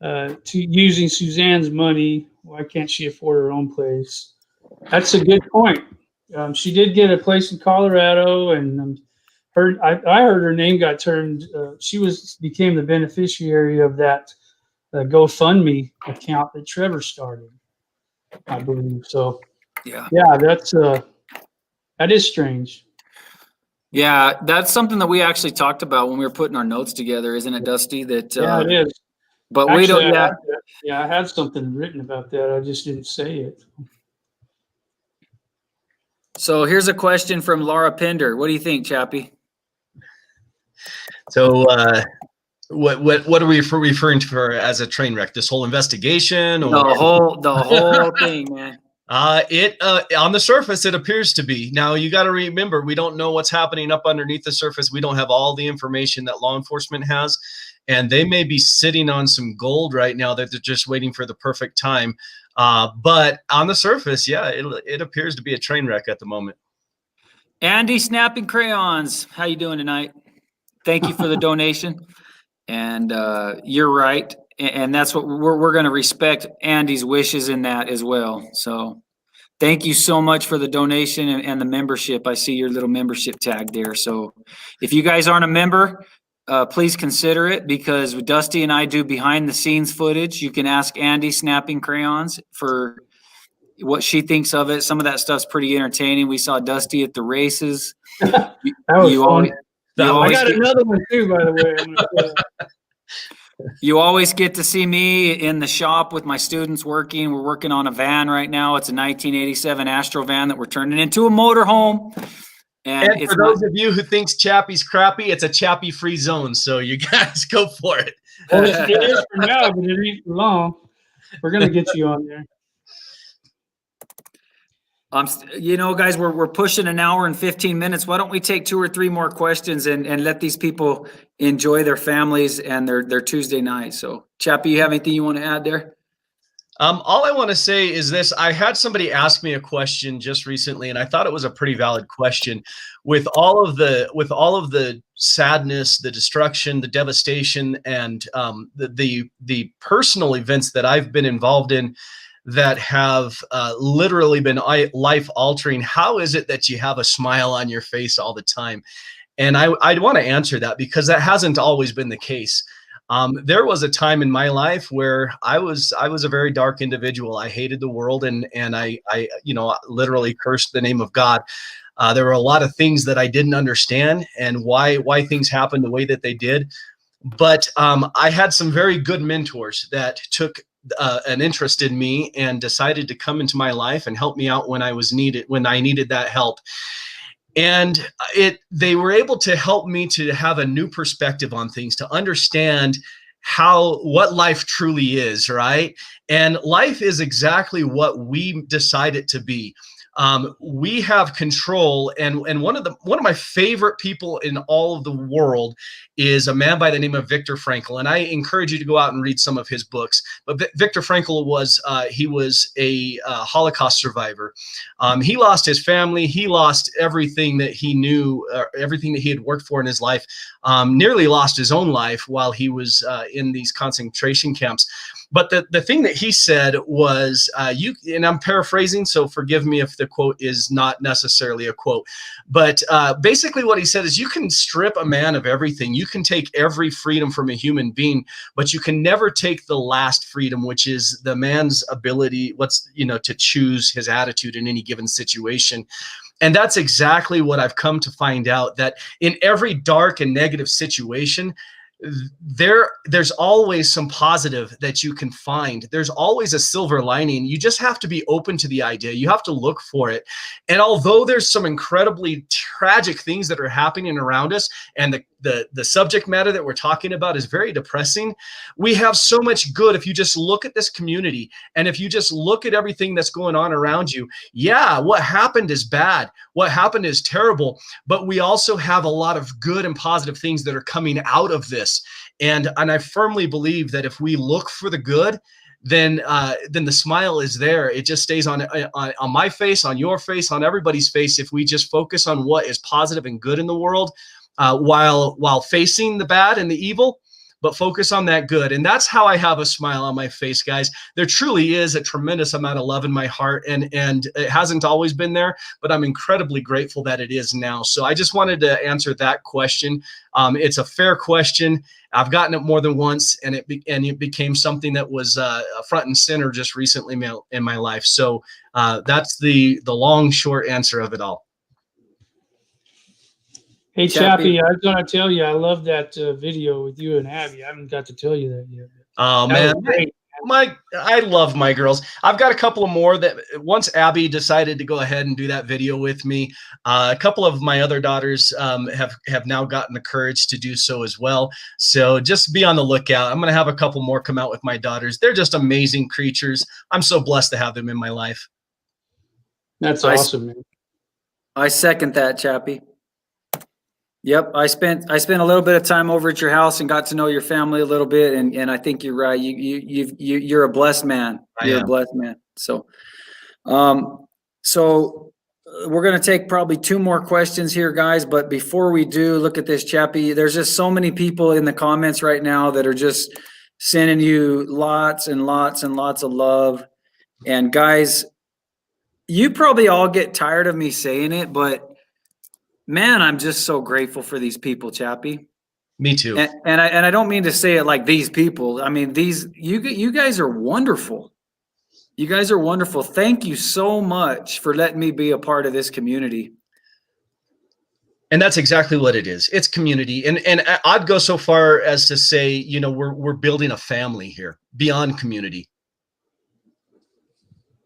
Speaker 1: to using Suzanne's money. Why can't she afford her own place? That's a good point. She did get a place in Colorado, and I heard her name got turned. She became the beneficiary of that GoFundMe account that Trevor started, I believe. So yeah, that is strange.
Speaker 2: Yeah, that's something that we actually talked about when we were putting our notes together, isn't it, Dusty? That
Speaker 1: yeah, it is.
Speaker 2: But actually, we don't.
Speaker 1: I had something written about that. I just didn't say it.
Speaker 2: So here's a question from Laura Pender. What do you think, Chappy?
Speaker 3: So what are we referring to as a train wreck? This whole investigation? Or?
Speaker 2: The whole thing, man.
Speaker 3: On the surface, it appears to be. Now, you got to remember, we don't know what's happening up underneath the surface. We don't have all the information that law enforcement has, and they may be sitting on some gold right now that they're just waiting for the perfect time. But on the surface, yeah, it appears to be a train wreck at the moment.
Speaker 2: Andy Snapping Crayons, how you doing tonight? Thank you for the donation. And you're right. And that's what we're going to respect Andy's wishes in that as well. So thank you so much for the donation and the membership. I see your little membership tag there. So if you guys aren't a member, please consider it, because Dusty and I do behind the scenes footage. You can ask Andy Snapping Crayons for what she thinks of it. Some of that stuff's pretty entertaining. We saw Dusty at the races.
Speaker 1: That was fun. I got another one too, by the way.
Speaker 2: You always get to see me in the shop with my students working. We're working on a van right now. It's a 1987 Astro van that we're turning into a motorhome.
Speaker 3: And for those of you who thinks Chappy's crappy, it's a Chappy free zone. So you guys go for it.
Speaker 1: Well, it is for now, but it ain't for long. We're going to get you on there.
Speaker 2: Guys, we're pushing an hour and 15 minutes. Why don't we take 2 or 3 more questions and let these people enjoy their families and their Tuesday night. So, Chappy, you have anything you want to add there?
Speaker 3: All I want to say is this. I had somebody ask me a question just recently, and I thought it was a pretty valid question. With all of the sadness, the destruction, the devastation, and the personal events that I've been involved in that have literally been life-altering, how is it that you have a smile on your face all the time? And I'd want to answer that, because that hasn't always been the case. There was a time in my life where I was a very dark individual. I hated the world, and I literally cursed the name of God. There were a lot of things that I didn't understand, and why things happened the way that they did. But I had some very good mentors that took an interest in me and decided to come into my life and help me out when I needed that help. And they were able to help me to have a new perspective on things, to understand what life truly is, right? And life is exactly what we decide it to be. We have control, and one of my favorite people in all of the world is a man by the name of Viktor Frankl, and I encourage you to go out and read some of his books. But Viktor Frankl was a Holocaust survivor. He lost his family. He lost everything that he knew, everything that he had worked for in his life. Nearly lost his own life while he was in these concentration camps. But the thing that he said was, and I'm paraphrasing, so forgive me if the quote is not necessarily a quote, but basically what he said is, you can strip a man of everything. You can take every freedom from a human being, but you can never take the last freedom, which is the man's ability, to choose his attitude in any given situation. And that's exactly what I've come to find out, that in every dark and negative situation, there's always some positive that you can find. There's always a silver lining. You just have to be open to the idea. You have to look for it. And although there's some incredibly tragic things that are happening around us, and the subject matter that we're talking about is very depressing. We have so much good if you just look at this community, and if you just look at everything that's going on around you. Yeah, what happened is bad. What happened is terrible, but we also have a lot of good and positive things that are coming out of this. And I firmly believe that if we look for the good, then the smile is there. It just stays on my face, on your face, on everybody's face. If we just focus on what is positive and good in the world, while facing the bad and the evil, but focus on that good. And that's how I have a smile on my face, guys. There truly is a tremendous amount of love in my heart, and it hasn't always been there, but I'm incredibly grateful that it is now. So I just wanted to answer that question. It's a fair question. I've gotten it more than once, and it became something that was front and center just recently in my life. So that's the long, short answer of it all.
Speaker 1: Hey, Chappy, I was going to tell you, I love that video with you and Abby. I haven't got to tell you that yet.
Speaker 3: Oh, man. I love my girls. I've got a couple of more that once Abby decided to go ahead and do that video with me, a couple of my other daughters have now gotten the courage to do so as well. So just be on the lookout. I'm going to have a couple more come out with my daughters. They're just amazing creatures. I'm so blessed to have them in my life.
Speaker 1: That's awesome, man.
Speaker 2: I second that, Chappy. Yep, I spent a little bit of time over at your house and got to know your family a little bit, and I think you're right. You're a blessed man. You're a blessed man. So, so we're gonna take probably 2 more questions here, guys. But before we do, look at this, Chappy. There's just so many people in the comments right now that are just sending you lots and lots and lots of love. And guys, you probably all get tired of me saying it, but man, I'm just so grateful for these people, Chappy.
Speaker 3: Me too.
Speaker 2: And I don't mean to say it like these people. I mean, you guys are wonderful. You guys are wonderful. Thank you so much for letting me be a part of this community.
Speaker 3: And that's exactly what it is. It's community. And I'd go so far as to say, you know, we're building a family here beyond community.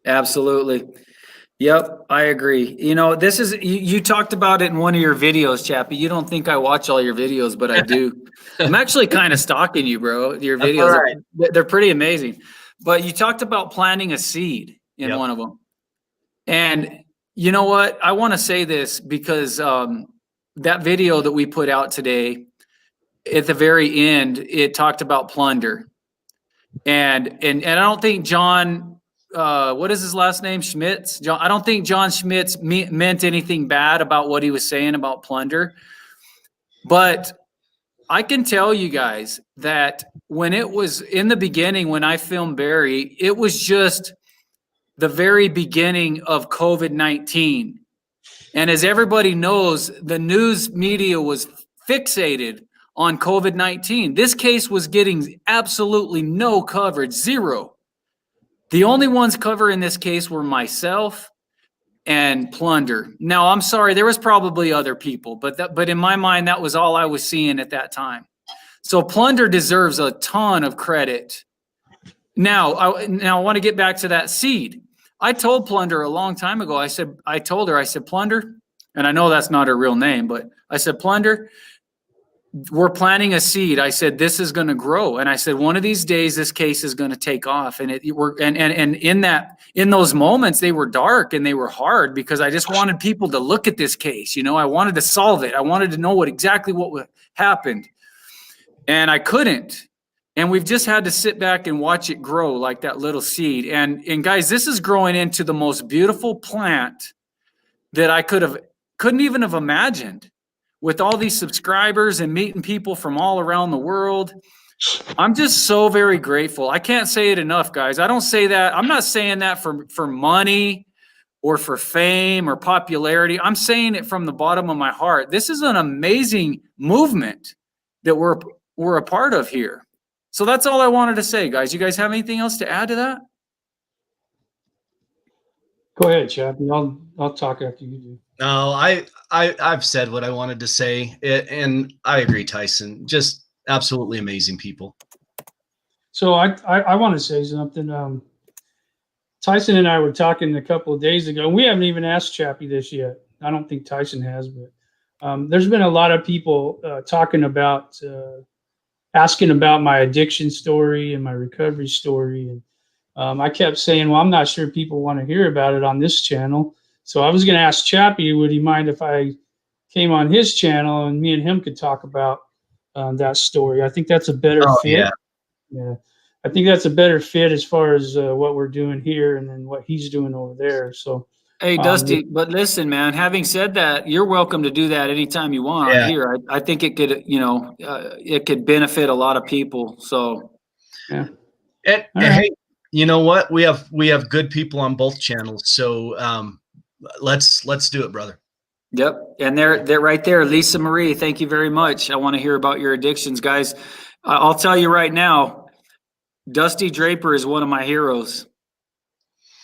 Speaker 2: Absolutely. Yep, I agree. You know, this is, you talked about it in one of your videos, Chappy. You don't think I watch all your videos, but I do. I'm actually kind of stalking you, bro. Your videos, they're pretty amazing. But you talked about planting a seed in one of them. And you know what? I want to say this because that video that we put out today, at the very end, it talked about plunder. And I don't think John... what is his last name? Schmitz? I don't think John Schmitz meant anything bad about what he was saying about plunder. But I can tell you guys that when it was in the beginning, when I filmed Barry, it was just the very beginning of COVID-19. And as everybody knows, the news media was fixated on COVID-19. This case was getting absolutely no coverage, zero. The only ones covering this case were myself and Plunder. Now, I'm sorry, there was probably other people, but in my mind, that was all I was seeing at that time. So Plunder deserves a ton of credit. Now I want to get back to that seed. I told Plunder a long time ago, I told her, Plunder, and I know that's not her real name, but I said, Plunder, we're planting a seed. I said, this is going to grow. And I said, one of these days, this case is going to take off. And in those moments, they were dark and they were hard because I just wanted people to look at this case. You know, I wanted to solve it. I wanted to know exactly what happened. And I couldn't. And we've just had to sit back and watch it grow like that little seed. And guys, this is growing into the most beautiful plant that I couldn't even have imagined. With all these subscribers and meeting people from all around the world, I'm just so very grateful. I can't say it enough, guys. I don't say that. I'm not saying that for money or for fame or popularity. I'm saying it from the bottom of my heart. This is an amazing movement that we're a part of here. So that's all I wanted to say, guys. You guys have anything else to add to that?
Speaker 1: Go ahead, Chappy. I'll talk after you do.
Speaker 3: No, I've said what I wanted to say, and I agree, Tyson. Just absolutely amazing people.
Speaker 1: So I want to say something. Tyson and I were talking a couple of days ago. We haven't even asked Chappy this yet. I don't think Tyson has, but there's been a lot of people talking about, asking about my addiction story and my recovery story. And I kept saying, well, I'm not sure people want to hear about it on this channel. So I was going to ask Chappy, would he mind if I came on his channel and me and him could talk about that story? I think that's a better fit. Yeah. I think that's a better fit as far as what we're doing here and then what he's doing over there. So,
Speaker 2: hey, Dusty, but listen, man, having said that, you're welcome to do that anytime you want on here. I think it could, it could benefit a lot of people. So,
Speaker 1: yeah.
Speaker 3: And hey, you know what? We have good people on both channels. So let's do it, brother.
Speaker 2: Yep. And they're right there. Lisa Marie, thank you very much. I want to hear about your addictions, guys. I'll tell you right now, Dusty Draper is one of my heroes.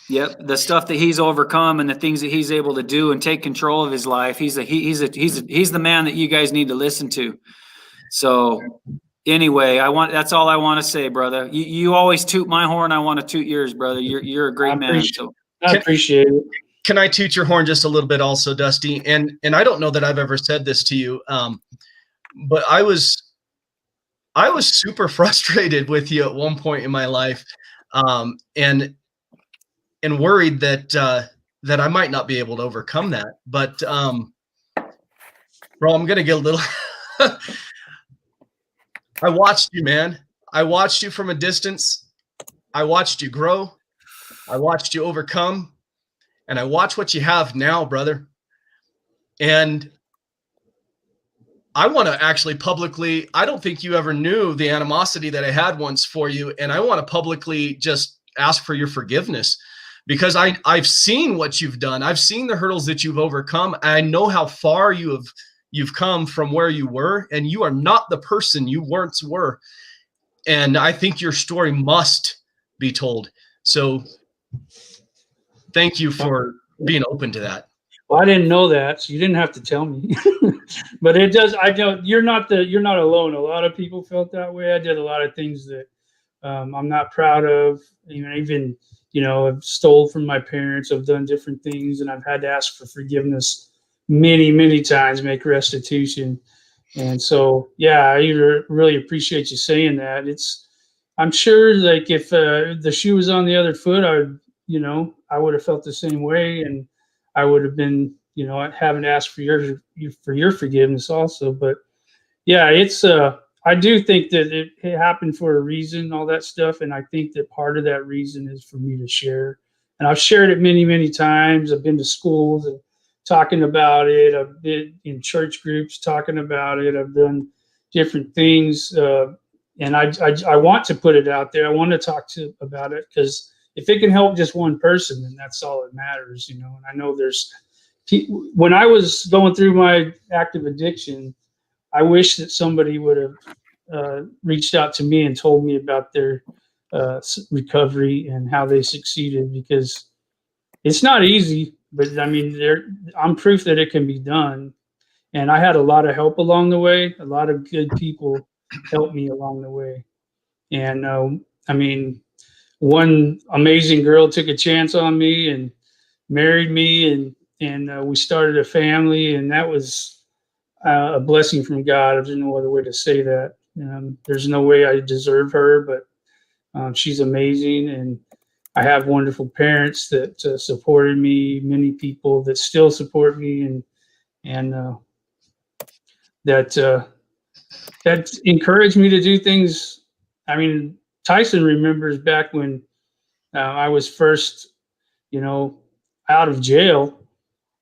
Speaker 2: Yep, the stuff that he's overcome and the things that he's able to do and take control of his life. He's the man that you guys need to listen to. So anyway, that's all I want to say, brother. You always toot my horn. I want to toot yours, brother. You're a great man. So
Speaker 1: I appreciate it.
Speaker 3: Can I toot your horn just a little bit also, Dusty? And I don't know that I've ever said this to you, but I was super frustrated with you at one point in my life, and worried that I might not be able to overcome that. But bro, I'm gonna get a little. I watched you, man. I watched you from a distance. I watched you grow. I watched you overcome. And I watch what you have now, brother. And I want to actually publicly, I don't think you ever knew the animosity that I had once for you. And I want to publicly just ask for your forgiveness, because I've seen what you've done. I've seen the hurdles that you've overcome. I know how far you've come from where you were, and you are not the person you once were. And I think your story must be told. So thank you for being open to that.
Speaker 1: Well, I didn't know that, so you didn't have to tell me. But it does. I don't. You're not alone. A lot of people felt that way. I did a lot of things that I'm not proud of. Even I've stole from my parents. I've done different things, and I've had to ask for forgiveness many, many times, make restitution. And so, yeah, I really appreciate you saying that. I'm sure, like, if the shoe was on the other foot, I would have felt the same way, and I would have been, having to ask for your forgiveness also. But yeah, I do think that it happened for a reason, all that stuff, and I think that part of that reason is for me to share. And I've shared it many, many times. I've been to schools and talking about it. I've been in church groups talking about it. I've done different things, and I want to put it out there. I want to talk about it, because if it can help just one person, then that's all that matters, And I know when I was going through my active addiction, I wish that somebody would have reached out to me and told me about their recovery and how they succeeded, because it's not easy, but I'm proof that it can be done. And I had a lot of help along the way. A lot of good people helped me along the way. And one amazing girl took a chance on me and married me, and we started a family, and that was a blessing from God. There's no other way to say that. There's no way I deserve her, but she's amazing, and I have wonderful parents that supported me, many people that still support me, and that encouraged me to do things. Tyson remembers back when I was first, out of jail.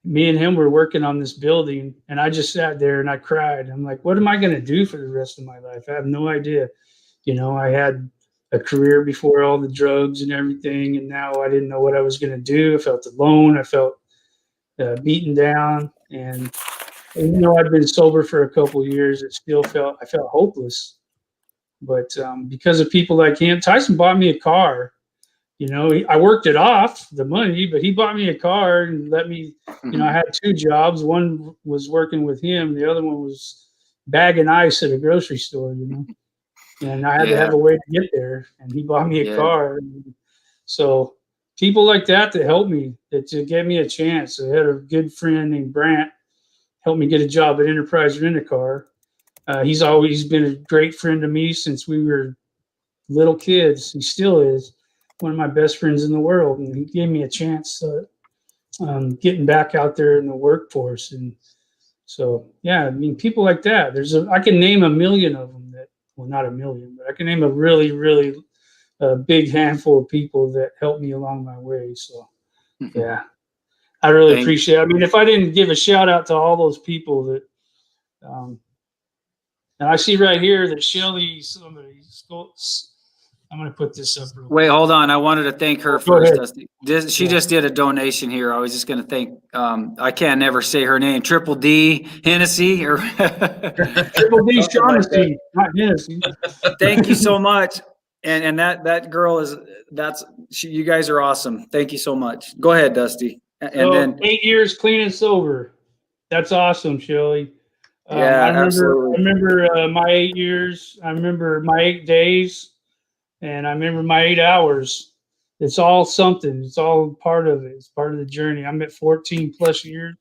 Speaker 1: Me and him were working on this building, and I just sat there and I cried. I'm like, what am I going to do for the rest of my life? I have no idea. I had a career before all the drugs and everything, and now I didn't know what I was going to do. I felt alone. I felt beaten down, and I'd been sober for a couple of years. I felt hopeless. But because of people like him, Tyson bought me a car. I worked it off, the money, but he bought me a car and let me, I had two jobs. One was working with him. The other one was bagging ice at a grocery store, and I had to have a way to get there, and he bought me a car. So people like that helped me, to give me a chance. I had a good friend named Brant, helped me get a job at Enterprise Rent-A-Car. He's always been a great friend to me since we were little kids. He still is one of my best friends in the world, and he gave me a chance getting back out there in the workforce. And so, yeah, I mean, people like that. I can name a million of them well, not a million, but I can name a really, really big handful of people that helped me along my way. So, yeah, I really appreciate it. I mean, if I didn't give a shout out to all those people that, and I see right here that Shelly, I'm going to put this up real quick.
Speaker 2: Wait, hold on. I wanted to thank her first, Dusty. She just did a donation here. I was just going to thank, I can't never say her name, Triple D Hennessy or
Speaker 1: Triple D Shaughnessy, not Hennessy.
Speaker 2: Thank you so much. And that girl you guys are awesome. Thank you so much. Go ahead, Dusty. And then
Speaker 1: 8 years clean and sober. That's awesome, Shelly.
Speaker 2: Absolutely.
Speaker 1: I remember my 8 years. I remember my 8 days. And I remember my 8 hours. It's all something. It's all part of it. It's part of the journey. I'm at 14 plus years,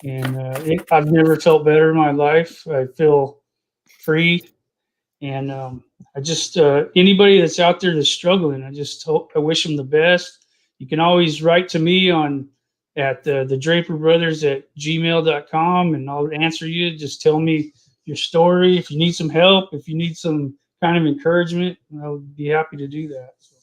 Speaker 1: and I've never felt better in my life. I feel free, and I just anybody that's out there that's struggling, I wish them the best. You can always write to me at the Draper Brothers at gmail.com, and I'll answer you. Just tell me your story. If you need some help, if you need some kind of encouragement, I would be happy to do that. So.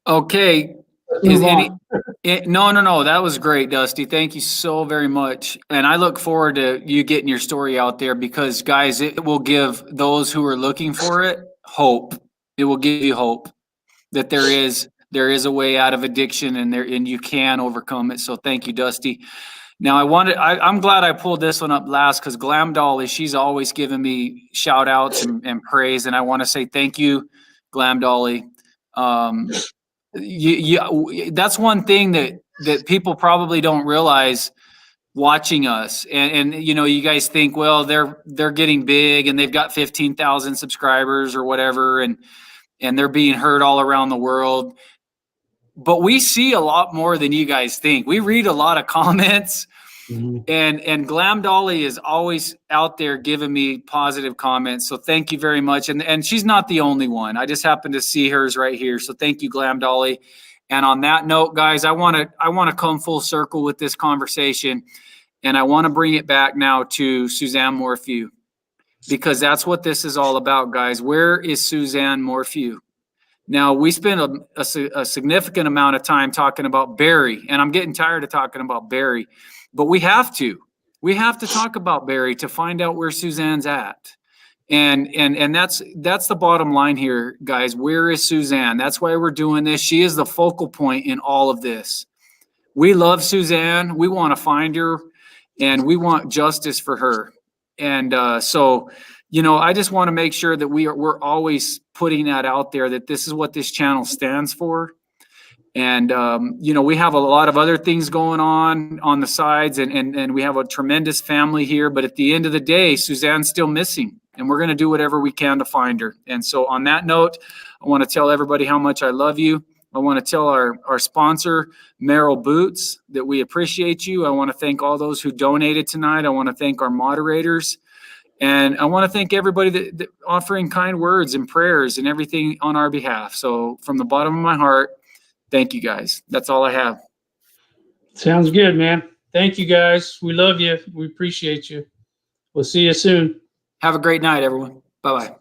Speaker 2: Okay. No. That was great, Dusty. Thank you so very much. And I look forward to you getting your story out there because, guys, it will give those who are looking for it hope. It will give you hope that there is a way out of addiction and you can overcome it. So thank you, Dusty. Now I'm glad I pulled this one up last because Glam Dolly, she's always given me shout outs and praise. And I want to say thank you, Glam Dolly. That's one thing that people probably don't realize watching us. And you guys think, well, they're getting big and they've got 15,000 subscribers or whatever. And they're being heard all around the world. But we see a lot more than you guys think. We read a lot of comments, and Glam Dolly is always out there giving me positive comments. So thank you very much. And she's not the only one. I just happened to see hers right here. So thank you, Glam Dolly. And on that note, guys, I want to come full circle with this conversation, and I want to bring it back now to Suzanne Morphew, because that's what this is all about, guys. Where is Suzanne Morphew? Now, we spent a significant amount of time talking about Barry, and I'm getting tired of talking about Barry, but we have to. We have to talk about Barry to find out where Suzanne's at. And that's the bottom line here, guys. Where is Suzanne? That's why we're doing this. She is the focal point in all of this. We love Suzanne. We want to find her, and we want justice for her. And so I just want to make sure that we're always putting that out there, that this is what this channel stands for. And, we have a lot of other things going on the sides, and we have a tremendous family here. But at the end of the day, Suzanne's still missing, and we're going to do whatever we can to find her. And so on that note, I want to tell everybody how much I love you. I want to tell our sponsor, Merrill Boots, that we appreciate you. I want to thank all those who donated tonight. I want to thank our moderators. And I want to thank everybody that offering kind words and prayers and everything on our behalf. So from the bottom of my heart, thank you, guys. That's all I have.
Speaker 1: Sounds good, man. Thank you, guys. We love you. We appreciate you. We'll see you soon.
Speaker 2: Have a great night, everyone. Bye-bye.